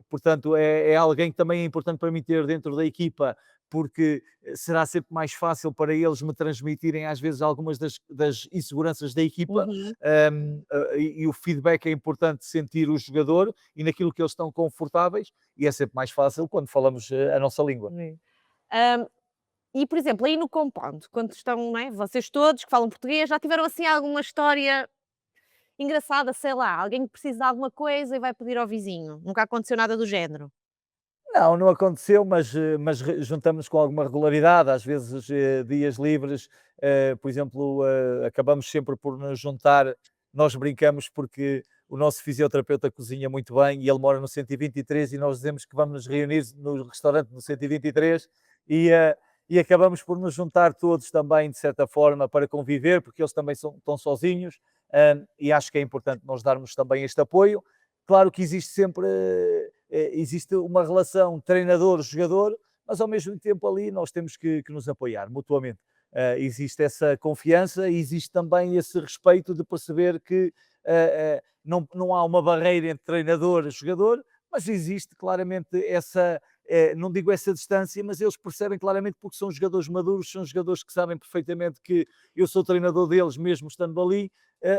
Portanto, é alguém que também é importante para mim ter dentro da equipa, porque será sempre mais fácil para eles me transmitirem às vezes algumas das inseguranças da equipa, Uhum. e o feedback é importante sentir o jogador e naquilo que eles estão confortáveis, e é sempre mais fácil quando falamos a nossa língua. Sim. Hã, e, por exemplo, aí no compound, quando estão, não é, vocês todos que falam português, já tiveram assim alguma história engraçada, sei lá, alguém que precisa de alguma coisa e vai pedir ao vizinho? Nunca aconteceu nada do género? Não aconteceu, mas juntamos com alguma regularidade, às vezes dias livres, por exemplo, acabamos sempre por nos juntar, nós brincamos porque o nosso fisioterapeuta cozinha muito bem e ele mora no 123 e nós dizemos que vamos nos reunir no restaurante no 123 e, vinte e três e acabamos por nos juntar todos também, de certa forma, para conviver, porque eles também estão sozinhos, e acho que é importante nós darmos também este apoio. Claro que existe sempre existe uma relação treinador-jogador, mas ao mesmo tempo ali nós temos que nos apoiar mutuamente. Existe essa confiança e existe também esse respeito de perceber que não há uma barreira entre treinador e jogador, mas existe claramente essa, não digo essa distância, mas eles percebem claramente porque são jogadores maduros, são jogadores que sabem perfeitamente que eu sou treinador deles, mesmo estando ali,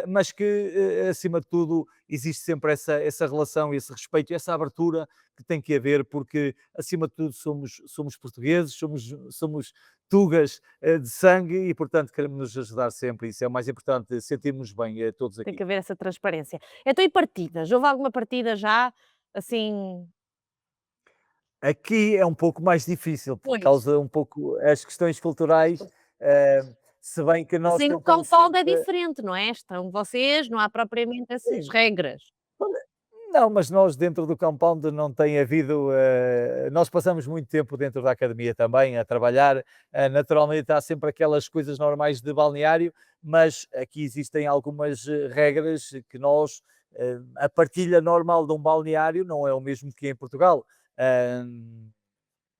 mas que, acima de tudo, existe sempre essa relação, esse respeito, essa abertura que tem que haver, porque, acima de tudo, somos portugueses, somos tugas de sangue e, portanto, queremos nos ajudar sempre. Isso é o mais importante, sentirmos bem todos Tem aqui. que haver essa transparência. Então e partidas? Houve alguma partida já, assim Aqui é um pouco mais difícil, por pois. causa um pouco as questões culturais, eh, se bem que Mas nós em tentamos Compound é sempre. diferente, não é? Estão vocês, não há propriamente essas Sim, regras. não, mas nós dentro do compound não tem havido. Nós passamos muito tempo dentro da academia também a trabalhar. Naturalmente há sempre aquelas coisas normais de balneário, mas aqui existem algumas regras que nós. A partilha normal de um balneário não é o mesmo que em Portugal.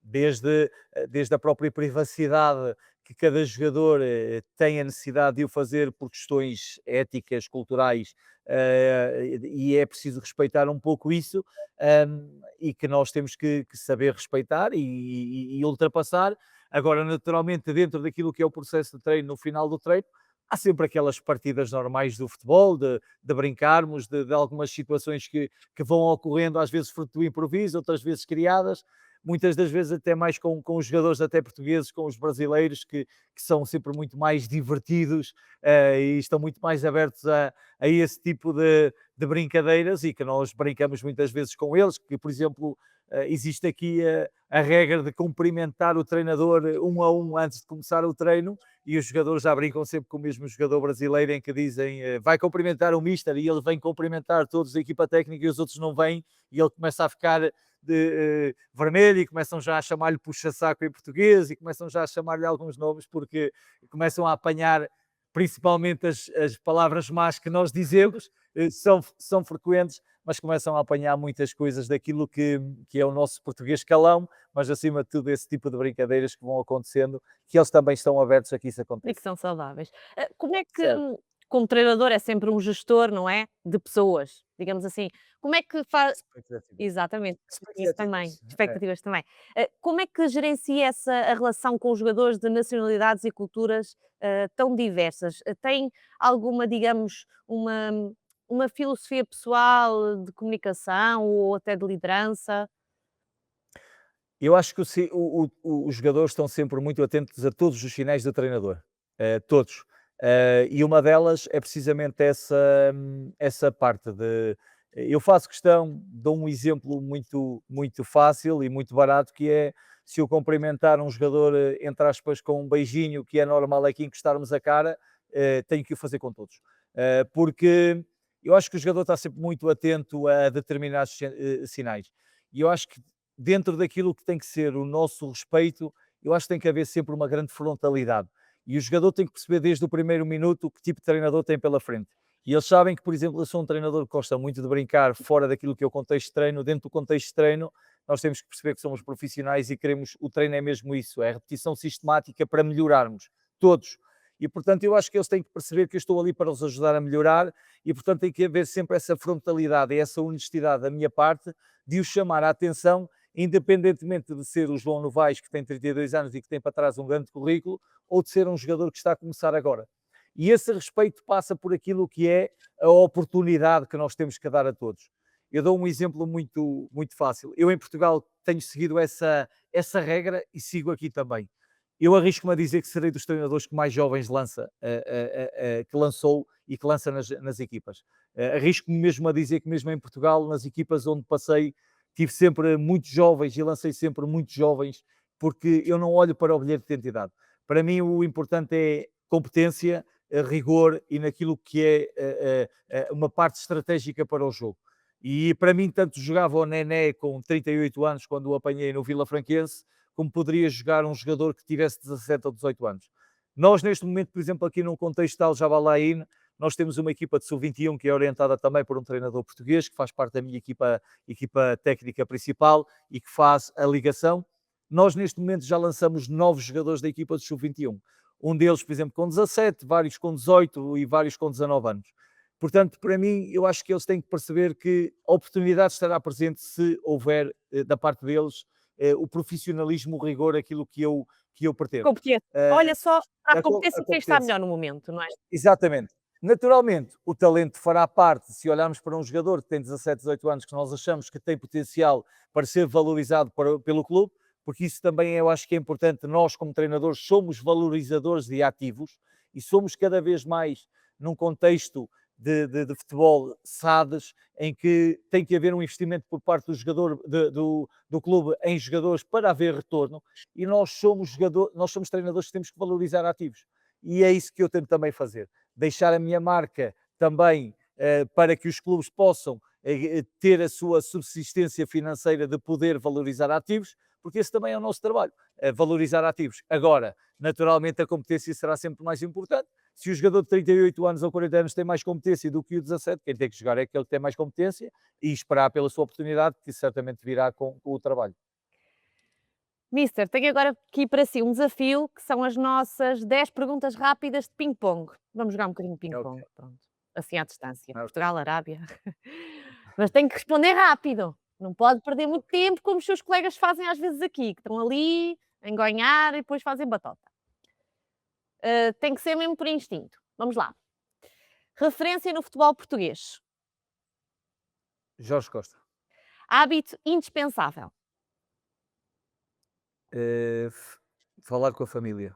Desde a própria privacidade que cada jogador tem a necessidade de o fazer por questões éticas, culturais, e é preciso respeitar um pouco isso, e que nós temos que saber respeitar e ultrapassar. Agora, naturalmente, dentro daquilo que é o processo de treino, no final do treino, há sempre aquelas partidas normais do futebol, de brincarmos, de algumas situações que vão ocorrendo, às vezes fruto do improviso, outras vezes criadas, muitas das vezes até mais com os jogadores até portugueses, com os brasileiros, que são sempre muito mais divertidos e estão muito mais abertos a esse tipo de brincadeiras e que nós brincamos muitas vezes com eles, que por exemplo existe aqui a regra de cumprimentar o treinador um a um antes de começar o treino e os jogadores já brincam sempre com o mesmo jogador brasileiro em que dizem vai cumprimentar o mister e ele vem cumprimentar todos a equipa técnica e os outros não vêm e ele começa a ficar de vermelho e começam já a chamar-lhe puxa-saco em português e começam já a chamar-lhe alguns nomes porque começam a apanhar principalmente as palavras más que nós dizemos, são frequentes, mas começam a apanhar muitas coisas daquilo que é o nosso português calão, mas acima de tudo esse tipo de brincadeiras que vão acontecendo, que eles também estão abertos a que isso E que aconteça. são saudáveis. Como é que, Certo. como treinador é sempre um gestor, não é, de pessoas, digamos assim. Como é que faz Expectativas. exatamente, isso também, Expectativas. É. expectativas também. Como é que gerencia essa a relação com os jogadores de nacionalidades e culturas, tão diversas? Tem alguma, digamos, uma filosofia pessoal de comunicação ou até de liderança? Eu acho que os jogadores estão sempre muito atentos a todos os sinais do treinador, todos. E uma delas é precisamente essa parte de. Eu faço questão, dou um exemplo muito fácil e muito barato, que é se eu cumprimentar um jogador, entre aspas, com um beijinho, que é normal aqui encostarmos a cara, tenho que o fazer com todos. Porque eu acho que o jogador está sempre muito atento a determinados sinais. E eu acho que dentro daquilo que tem que ser o nosso respeito, eu acho que tem que haver sempre uma grande frontalidade. E o jogador tem que perceber desde o primeiro minuto que tipo de treinador tem pela frente. E eles sabem que, por exemplo, eu sou um treinador que gosta muito de brincar fora daquilo que é o contexto de treino, dentro do contexto de treino, nós temos que perceber que somos profissionais e queremos, o treino é mesmo isso, é a repetição sistemática para melhorarmos, todos. E, portanto, eu acho que eles têm que perceber que eu estou ali para os ajudar a melhorar e, portanto, tem que haver sempre essa frontalidade e essa honestidade da minha parte de os chamar a atenção independentemente de ser o João Novaes, que tem 32 anos e que tem para trás um grande currículo, ou de ser um jogador que está a começar agora. E esse respeito passa por aquilo que é a oportunidade que nós temos que dar a todos. Eu dou um exemplo muito fácil. Eu em Portugal tenho seguido essa regra e sigo aqui também. Eu arrisco-me a dizer que serei dos treinadores que mais jovens que lançou e que lança nas equipas. Arrisco-me mesmo a dizer que mesmo em Portugal, nas equipas onde passei, tive sempre muitos jovens e lancei sempre muitos jovens, porque eu não olho para o bilhete de identidade. Para mim, o importante é competência, rigor e naquilo que é uma parte estratégica para o jogo. E para mim, tanto jogava o Nené com 38 anos, quando o apanhei no Vila Franquense, como poderia jogar um jogador que tivesse 17 ou 18 anos. Nós, neste momento, por exemplo, aqui num contexto de Al-Jabalain, nós temos uma equipa de sub-21 que é orientada também por um treinador português, que faz parte da minha equipa técnica principal e que faz a ligação. Nós, neste momento, já lançamos 9 jogadores da equipa de sub-21. Um deles, por exemplo, com 17, vários com 18 e vários com 19 anos. Portanto, para mim, eu acho que eles têm que perceber que a oportunidade estará presente se houver, da parte deles, o profissionalismo, o rigor, aquilo que eu pretendo. Competência. Eh, Olha só, para a a competência quem está competência. melhor no momento, não é? Exatamente. Naturalmente, o talento fará parte, se olharmos para um jogador que tem 17, 18 anos, que nós achamos que tem potencial para ser valorizado pelo clube, porque isso também eu acho que é importante. Nós, como treinadores, somos valorizadores de ativos e somos cada vez mais num contexto de futebol SADs, em que tem que haver um investimento por parte do jogador, do clube em jogadores para haver retorno, e nós somos treinadores que temos que valorizar ativos. E é isso que eu tento também fazer. Deixar a minha marca também para que os clubes possam ter a sua subsistência financeira de poder valorizar ativos, porque esse também é o nosso trabalho, valorizar ativos. Agora, naturalmente, a competência será sempre mais importante. Se o jogador de 38 anos ou 40 anos tem mais competência do que o 17, quem tem que jogar é aquele que tem mais competência e esperar pela sua oportunidade, que certamente virá com o trabalho. Mister, tenho agora aqui para si um desafio, que são as nossas 10 perguntas rápidas de ping-pong. Vamos jogar um bocadinho de Ok, ping-pong, pronto. Assim à distância. ok. Portugal, Arábia. Mas tem que responder rápido. Não pode perder muito tempo, como os seus colegas fazem às vezes aqui, que estão ali a engonhar e depois fazem batota. Tem que ser mesmo por instinto. Vamos lá. Referência no futebol português. Jorge Costa. Hábito indispensável. Falar com a família.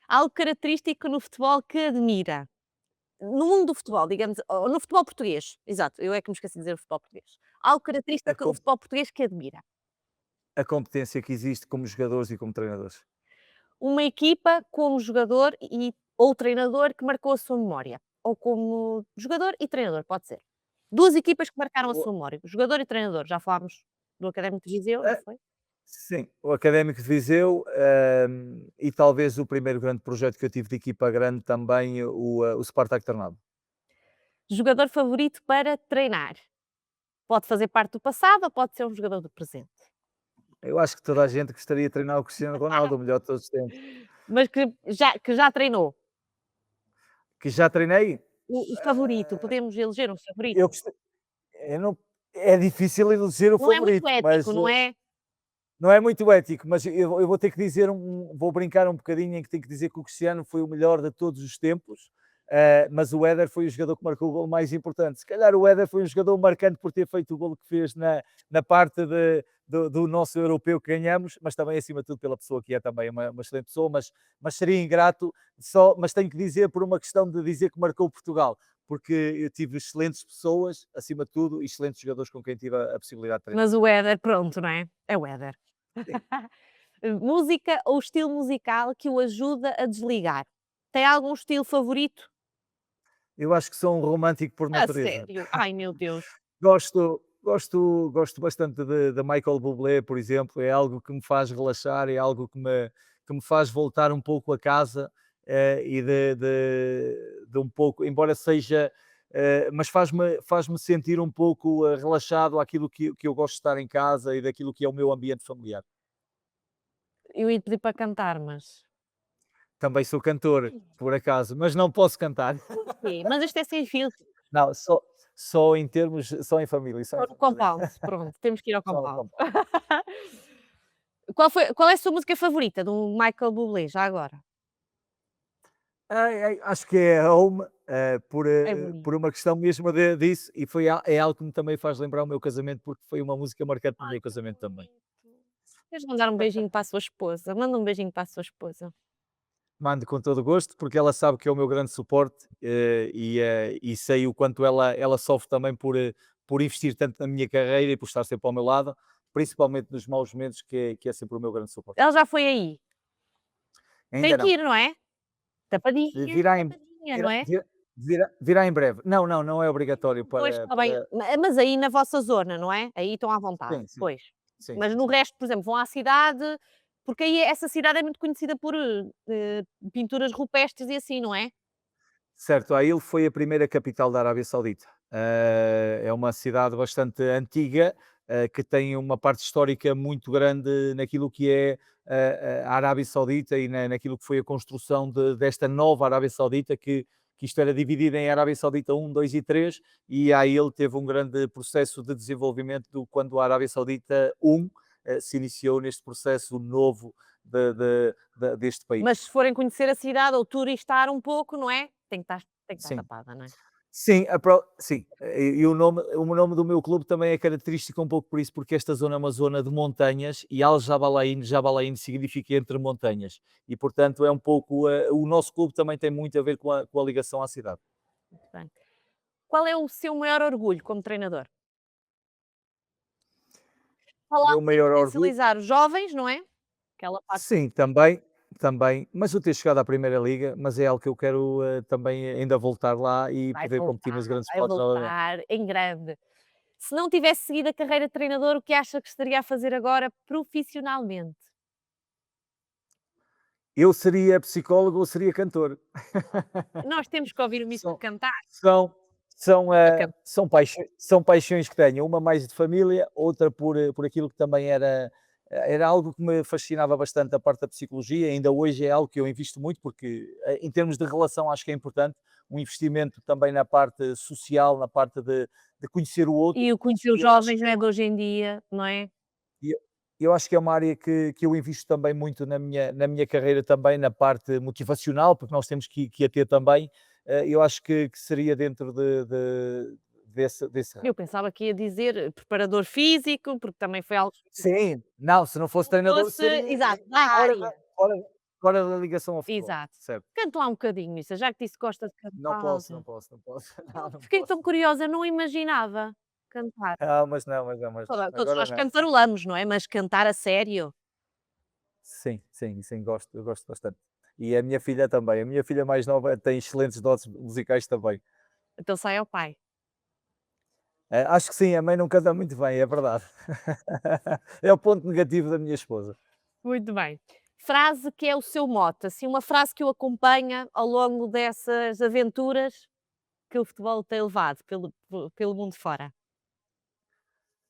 Algo característico no futebol que admira. No mundo do futebol, digamos, ou no futebol português, exato, eu é que me esqueci de dizer o futebol português. Algo A, característico do com- futebol português que admira. a competência que existe como jogadores e como treinadores. Uma equipa como jogador ou treinador que marcou a sua memória. Ou como jogador e treinador, pode ser. Duas equipas que marcaram a O- sua memória. Jogador e treinador. Já falámos do Académico de Viseu, não a- foi? sim, o Académico de Viseu, e talvez o primeiro grande projeto que eu tive de equipa grande também, o Spartak Trnavo. Jogador favorito para treinar. Pode fazer parte do passado ou pode ser um jogador do presente. Eu acho que toda a gente gostaria de treinar o Cristiano Ronaldo, o melhor de todos os tempos. Mas que já treinou. Que já treinei, O favorito, podemos eleger um eu, favorito. gost- eu não, é difícil eleger o Não é muito favorito, mas ético, não é? não é muito ético, mas eu vou ter que dizer, vou brincar um bocadinho em que tenho que dizer que o Cristiano foi o melhor de todos os tempos, mas o Éder foi o jogador que marcou o gol mais importante. Se calhar o Éder foi um jogador marcante por ter feito o gol que fez na parte do nosso europeu que ganhamos, mas também acima de tudo pela pessoa que é também uma excelente pessoa, mas seria ingrato mas tenho que dizer por uma questão de dizer que marcou Portugal, porque eu tive excelentes pessoas, acima de tudo, e excelentes jogadores com quem tive a possibilidade de treinar. Mas o Éder, pronto, não é? É o Éder. Sim. Música ou estilo musical que o ajuda a desligar? Tem algum estilo favorito? Eu acho que sou um romântico por A natureza. sério? Ai meu Deus. Gosto bastante de Michael Bublé, por exemplo, é algo que me faz relaxar, é algo que me faz voltar um pouco a casa, e de um pouco, embora seja, mas faz-me sentir um pouco relaxado àquilo que eu gosto de estar em casa e daquilo que é o meu ambiente familiar. Eu ia pedir para cantar, mas. Também sou cantor, por acaso, mas não posso cantar. Sim, mas isto é sem filtro. Não, só em família, só Só em no família. compound. Pronto, temos que ir ao Só no compound. compound. Qual é a sua música favorita do Michael Bublé, já agora? Acho que é Home, É por bonito. uma questão mesmo disso, e é algo que me também faz lembrar o meu casamento, porque foi uma música marcante no Ai, meu que casamento também. bonito. Queres mandar um beijinho para a sua esposa? Manda um beijinho para a sua esposa. Mando com todo o gosto, porque ela sabe que é o meu grande suporte, e sei o quanto ela sofre também por investir tanto na minha carreira e por estar sempre ao meu lado, principalmente nos maus momentos, que é sempre o meu grande suporte. Ela já foi aí? Tem Ainda que não. ir, não é? Tapadinha, Virá em, tapadinha, não virá, é? virá em breve. Não, não é obrigatório Pois, para, está bem. Mas aí na vossa zona, não é? Aí estão à vontade. sim, sim. Pois. sim, Mas sim, no sim. resto, por exemplo, vão à cidade, porque aí essa cidade é muito conhecida por, pinturas rupestres e assim, não é? Certo, Ail foi a primeira capital da Arábia Saudita. É uma cidade bastante antiga, que tem uma parte histórica muito grande naquilo que é a Arábia Saudita e naquilo que foi a construção desta nova Arábia Saudita, que isto era dividido em Arábia Saudita 1, 2 e 3, e a Ail teve um grande processo de desenvolvimento quando a Arábia Saudita 1 se iniciou neste processo novo deste país. Mas se forem conhecer a cidade ou turistar um pouco, não é? Tem que estar Sim. tapada, não é? Sim, e o nome do meu clube também é característico um pouco por isso, porque esta zona é uma zona de montanhas e Al Jabalain, Jabalain significa entre montanhas, e portanto é um pouco, o nosso clube também tem muito a ver com a ligação à cidade. Muito bem. Qual é o seu maior orgulho como treinador? O meu Falámos em maior orgulho, potencializar os jovens, não é? Aquela parte sim, também, mas o ter chegado à Primeira Liga, mas é algo que eu quero também ainda voltar lá e vai poder competir voltar, nos grandes vai palcos novamente. voltar em grande. Se não tivesse seguido a carreira de treinador, o que acha que estaria a fazer agora profissionalmente? Eu seria psicólogo ou seria cantor. Nós temos que ouvir o Mister São cantar. são são, A can são paixões que tenho, uma mais de família, outra por aquilo que também era algo que me fascinava bastante, a parte da psicologia, ainda hoje é algo que eu invisto muito, porque, em termos de relação acho que é importante, um investimento também na parte social, na parte de conhecer o outro, e o conhecer os e eu acho jovens, não é, de hoje em dia, não é? e eu acho que é uma área que eu invisto também muito na minha carreira também, na parte motivacional, porque nós temos que a ter também. Eu acho que seria dentro desse Eu ramo. pensava que ia dizer preparador físico, porque também foi algo que Sim, não, se não fosse treinador fosse seria exato, da fora da área. fora fora da ligação ao futebol, Exato. certo. Cante lá um bocadinho, Missa, já que disse que gosta de Não cantar. posso, não posso, não posso. Eu Não, não fiquei posso. tão curiosa, não imaginava cantar. Mas não, mas Todos agora nós não. cantarolamos, não é? Mas cantar a sério? Sim, sim, sim, eu gosto bastante. E a minha filha também, a minha filha mais nova tem excelentes dotes musicais também. Então sai ao pai. Acho que sim, a mãe não canta muito bem, é verdade. É o ponto negativo da minha esposa. Muito bem. Frase que é o seu mote, assim, uma frase que o acompanha ao longo dessas aventuras que o futebol tem levado pelo mundo fora.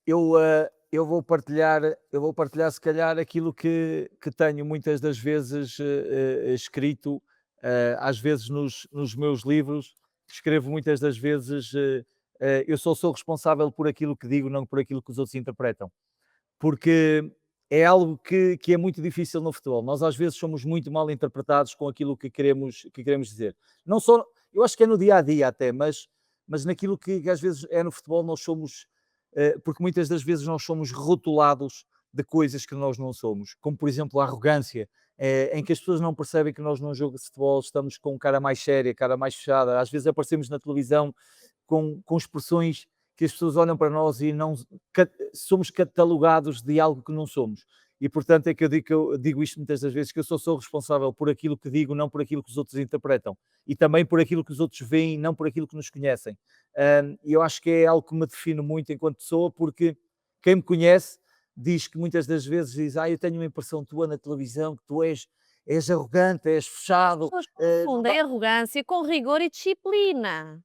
Eu vou partilhar se calhar aquilo que tenho muitas das vezes escrito, às vezes nos meus livros, escrevo muitas das vezes, eu só sou responsável por aquilo que digo, não por aquilo que os outros interpretam. Porque é algo que é muito difícil no futebol. Nós às vezes somos muito mal interpretados com aquilo que queremos dizer. Não só, eu acho que é no dia a dia até, mas naquilo que às vezes é no futebol nós somos, porque muitas das vezes nós somos rotulados de coisas que nós não somos, como por exemplo a arrogância, em que as pessoas não percebem que nós num jogo de futebol estamos com cara mais séria, cara mais fechada, às vezes aparecemos na televisão com expressões que as pessoas olham para nós e não somos catalogados de algo que não somos. E portanto é que eu digo isto muitas das vezes, que eu só sou responsável por aquilo que digo, não por aquilo que os outros interpretam. E também por aquilo que os outros veem, não por aquilo que nos conhecem. E eu acho que é algo que me define muito enquanto pessoa, porque quem me conhece diz que muitas das vezes diz, eu tenho uma impressão tua na televisão, que tu és arrogante, és As fechado, pessoas não dá. confundem arrogância com rigor e disciplina.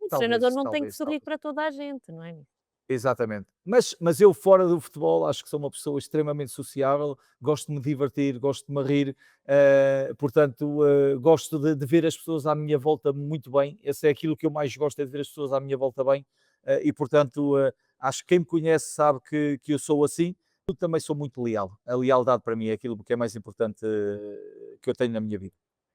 O treinador Talvez, não tem que talvez, sorrir talvez. para toda a gente, não é? Exatamente. Mas eu fora do futebol acho que sou uma pessoa extremamente sociável, gosto de me divertir, gosto de me rir, portanto, gosto de ver as pessoas à minha volta muito bem. Esse é aquilo que eu mais gosto, é de ver as pessoas à minha volta bem, e portanto, acho que quem me conhece sabe que eu sou assim. Eu também sou muito leal. A lealdade para mim é aquilo que é mais importante, que eu tenho na minha vida.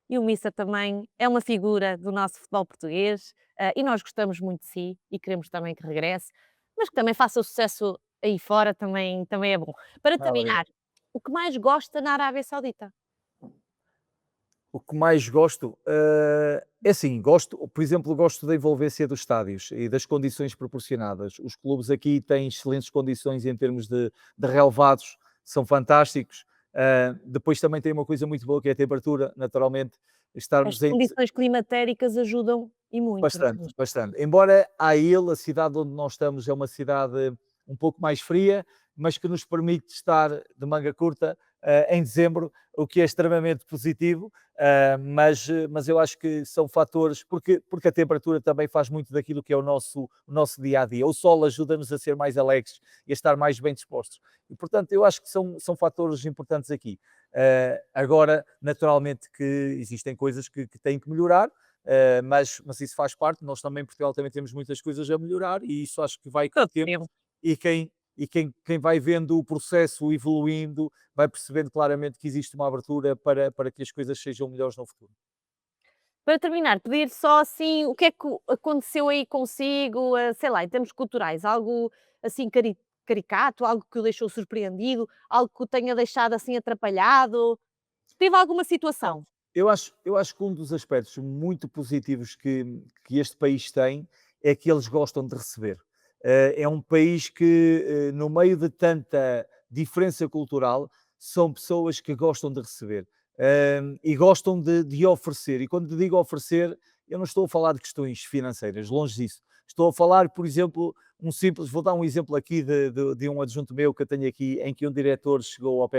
E o Missa também é uma figura do nosso futebol português, e nós gostamos muito de si e queremos também que regresse, mas que também faça o sucesso aí fora também é bom. Para Ah, obrigado. terminar, o que mais gosta na Arábia Saudita? O que mais gosto, é assim, por exemplo, gosto da envolvência dos estádios e das condições proporcionadas. Os clubes aqui têm excelentes condições em termos de relevados, são fantásticos. Depois também tem uma coisa muito boa que é a temperatura, naturalmente, As estarmos em condições climatéricas ajudam e muito, não bastante, é? bastante. Embora a cidade onde nós estamos, é uma cidade um pouco mais fria, mas que nos permite estar de manga curta em dezembro, o que é extremamente positivo, mas eu acho que são fatores, porque a temperatura também faz muito daquilo que é o nosso dia-a-dia. O sol ajuda-nos a ser mais alegres e a estar mais bem dispostos. E, portanto, eu acho que são fatores importantes aqui. Agora, naturalmente que existem coisas que têm que melhorar, mas isso faz parte. Nós também, em Portugal, também temos muitas coisas a melhorar e isso acho que vai com o Todo tempo. tempo. E quem vai vendo o processo evoluindo vai percebendo claramente que existe uma abertura para que as coisas sejam melhores no futuro. Para terminar, pedir só assim, o que é que aconteceu aí consigo, sei lá, em termos culturais, algo assim caricato, algo que o deixou surpreendido, algo que o tenha deixado assim atrapalhado? Teve alguma Ah, situação? eu acho que um dos aspectos muito positivos que este país tem é que eles gostam de receber. É um país que, no meio de tanta diferença cultural, são pessoas que gostam de receber, e gostam de oferecer. E quando digo oferecer, eu não estou a falar de questões financeiras, longe disso. Estou a falar, por exemplo, vou dar um exemplo aqui de um adjunto meu que eu tenho aqui, em que um diretor ele chegou ao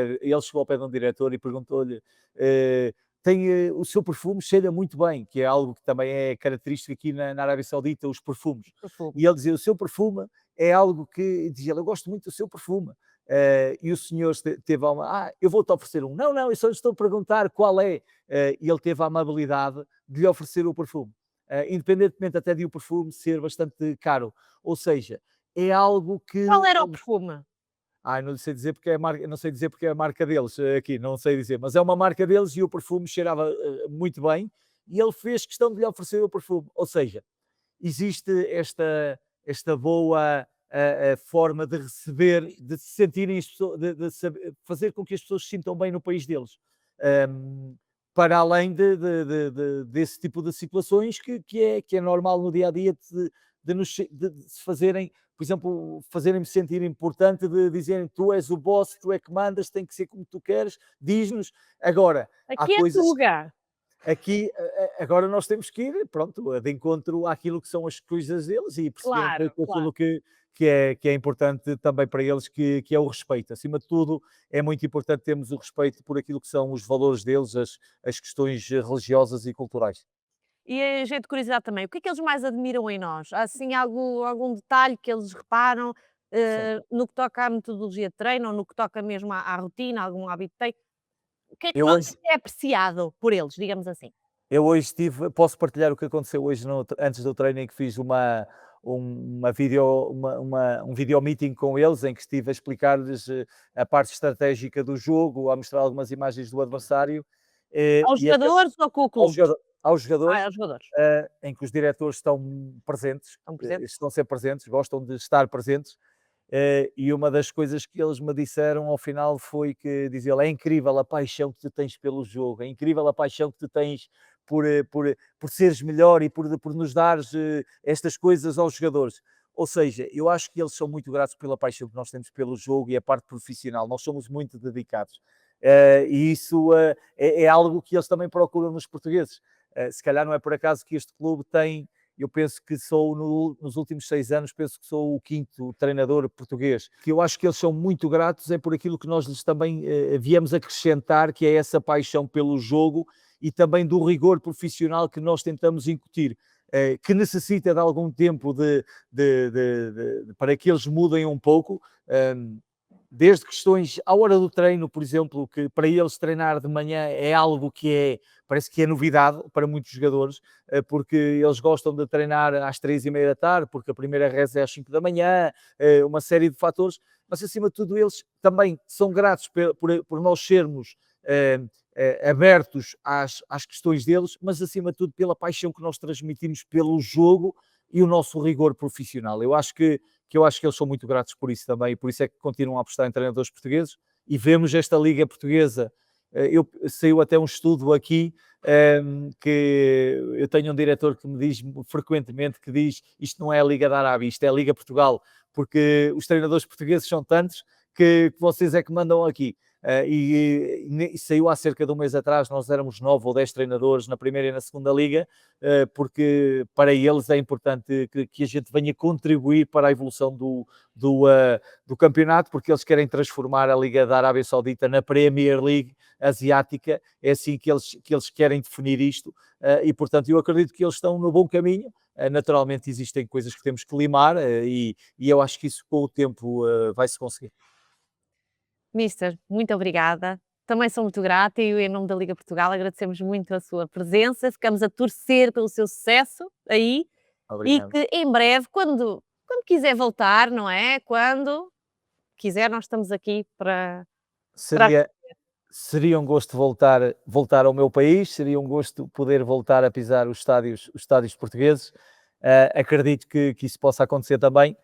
pé de um diretor e perguntou-lhe eh, o seu perfume cheira muito bem, que é algo que também é característico aqui na Arábia Saudita, os perfumes. Perfume. E ele dizia, o seu perfume é algo que, dizia ele, eu gosto muito do seu perfume. E o senhor teve eu vou-te oferecer um. Não, não, eu só lhe estou a perguntar qual é. E ele teve a amabilidade de lhe oferecer o perfume. Independentemente até de o perfume ser bastante caro. Ou seja, é algo Qual que era o perfume? não lhe sei dizer porque é a marca, não sei dizer porque é a marca deles aqui, não sei dizer, mas é uma marca deles e o perfume cheirava muito bem e ele fez questão de lhe oferecer o perfume. Ou seja, existe esta boa forma de receber, de se sentirem as pessoas, fazer com que as pessoas se sintam bem no país deles. Um, para além desse tipo de situações que é normal no dia a dia de se fazerem, por exemplo, fazerem-me sentir importante, de dizerem tu és o boss, tu é que mandas, tem que ser como tu queres, diz-nos. Agora, há Aqui é coisas Tuga. aqui, agora nós temos que ir, pronto, de encontro àquilo que são as coisas deles e perceber um Claro, pouco claro. aquilo que é importante também para eles, que é o respeito. Acima de tudo, é muito importante termos o respeito por aquilo que são os valores deles, as questões religiosas e culturais. E a jeito de curiosidade também, o que é que eles mais admiram em nós? Há assim algum detalhe que eles reparam, Sim. no que toca à metodologia de treino ou no que toca mesmo à rotina, algum hábito de treino? O que é que Eu hoje, é apreciado por eles, digamos assim? eu hoje posso partilhar o que aconteceu hoje antes do treino em que fiz um video meeting com eles, em que estive a explicar-lhes a parte estratégica do jogo, a mostrar algumas imagens do adversário, Aos e até jogadores ou com o aos, clube? aos jogadores, Aos jogadores. em que os diretores estão presentes, Estão presentes? estão sempre presentes, gostam de estar presentes. E uma das coisas que eles me disseram ao final foi que, diz ele, é incrível a paixão que tu tens pelo jogo, é incrível a paixão que tu tens por seres melhor e por nos dares estas coisas aos jogadores. Ou seja, eu acho que eles são muito gratos pela paixão que nós temos pelo jogo e a parte profissional. Nós somos muito dedicados. E isso é algo que eles também procuram nos portugueses. Se calhar não é por acaso que este clube tem, eu penso que nos últimos 6 anos, penso que sou o quinto treinador português, que eu acho que eles são muito gratos é por aquilo que nós lhes também viemos acrescentar, que é essa paixão pelo jogo e também do rigor profissional que nós tentamos incutir, que necessita de algum tempo para que eles mudem um pouco, desde questões à hora do treino, por exemplo, que para eles treinar de manhã é algo parece que é novidade para muitos jogadores, porque eles gostam de treinar às 3:30 da tarde, porque a primeira reza é às 5 da manhã, uma série de fatores, mas acima de tudo eles também são gratos por nós sermos abertos às questões deles, mas acima de tudo pela paixão que nós transmitimos pelo jogo e o nosso rigor profissional. Eu acho que eles são muito gratos por isso também, e por isso é que continuam a apostar em treinadores portugueses, e vemos esta Liga Portuguesa. Saiu até um estudo aqui, que eu tenho um diretor que me diz frequentemente, que diz, isto não é a Liga da Arábia, isto é a Liga Portugal, porque os treinadores portugueses são tantos que vocês é que mandam aqui. e saiu há cerca de um mês atrás, nós éramos 9 ou 10 treinadores na primeira e na segunda liga, porque para eles é importante que a gente venha contribuir para a evolução do campeonato, porque eles querem transformar a Liga da Arábia Saudita na Premier League asiática, é assim que eles querem definir isto, e portanto eu acredito que eles estão no bom caminho. Naturalmente existem coisas que temos que limar, e eu acho que isso com o tempo vai-se conseguir. Mister, muito obrigada. Também sou muito grata e em nome da Liga Portugal agradecemos muito a sua presença. Ficamos a torcer pelo seu sucesso aí e Obrigado. que em breve, quando quiser voltar, não é? Quando quiser, nós estamos aqui para Seria, seria um gosto voltar ao meu país, seria um gosto poder voltar a pisar os estádios portugueses. Acredito que isso possa acontecer também,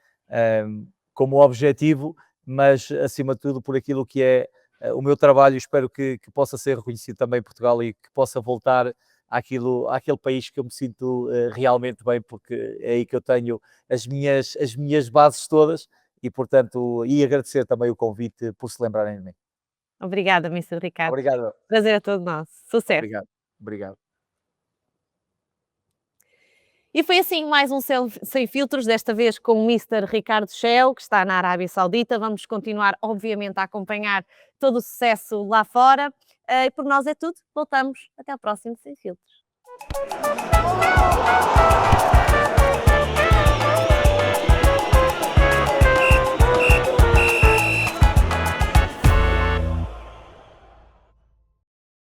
como objetivo, mas acima de tudo por aquilo que é o meu trabalho. Espero que possa ser reconhecido também em Portugal e que possa voltar àquele país que eu me sinto realmente bem, porque é aí que eu tenho as minhas bases todas, e portanto, e agradecer também o convite por se lembrarem de mim. Obrigada, Mister Ricardo. Obrigado, Prazer é todo nosso. Sucesso. obrigado, obrigado. E foi assim mais um Sem Filtros, desta vez com o Mister Ricardo Shell, que está na Arábia Saudita. Vamos continuar, obviamente, a acompanhar todo o sucesso lá fora. E por nós é tudo. Voltamos. Até ao próximo Sem Filtros.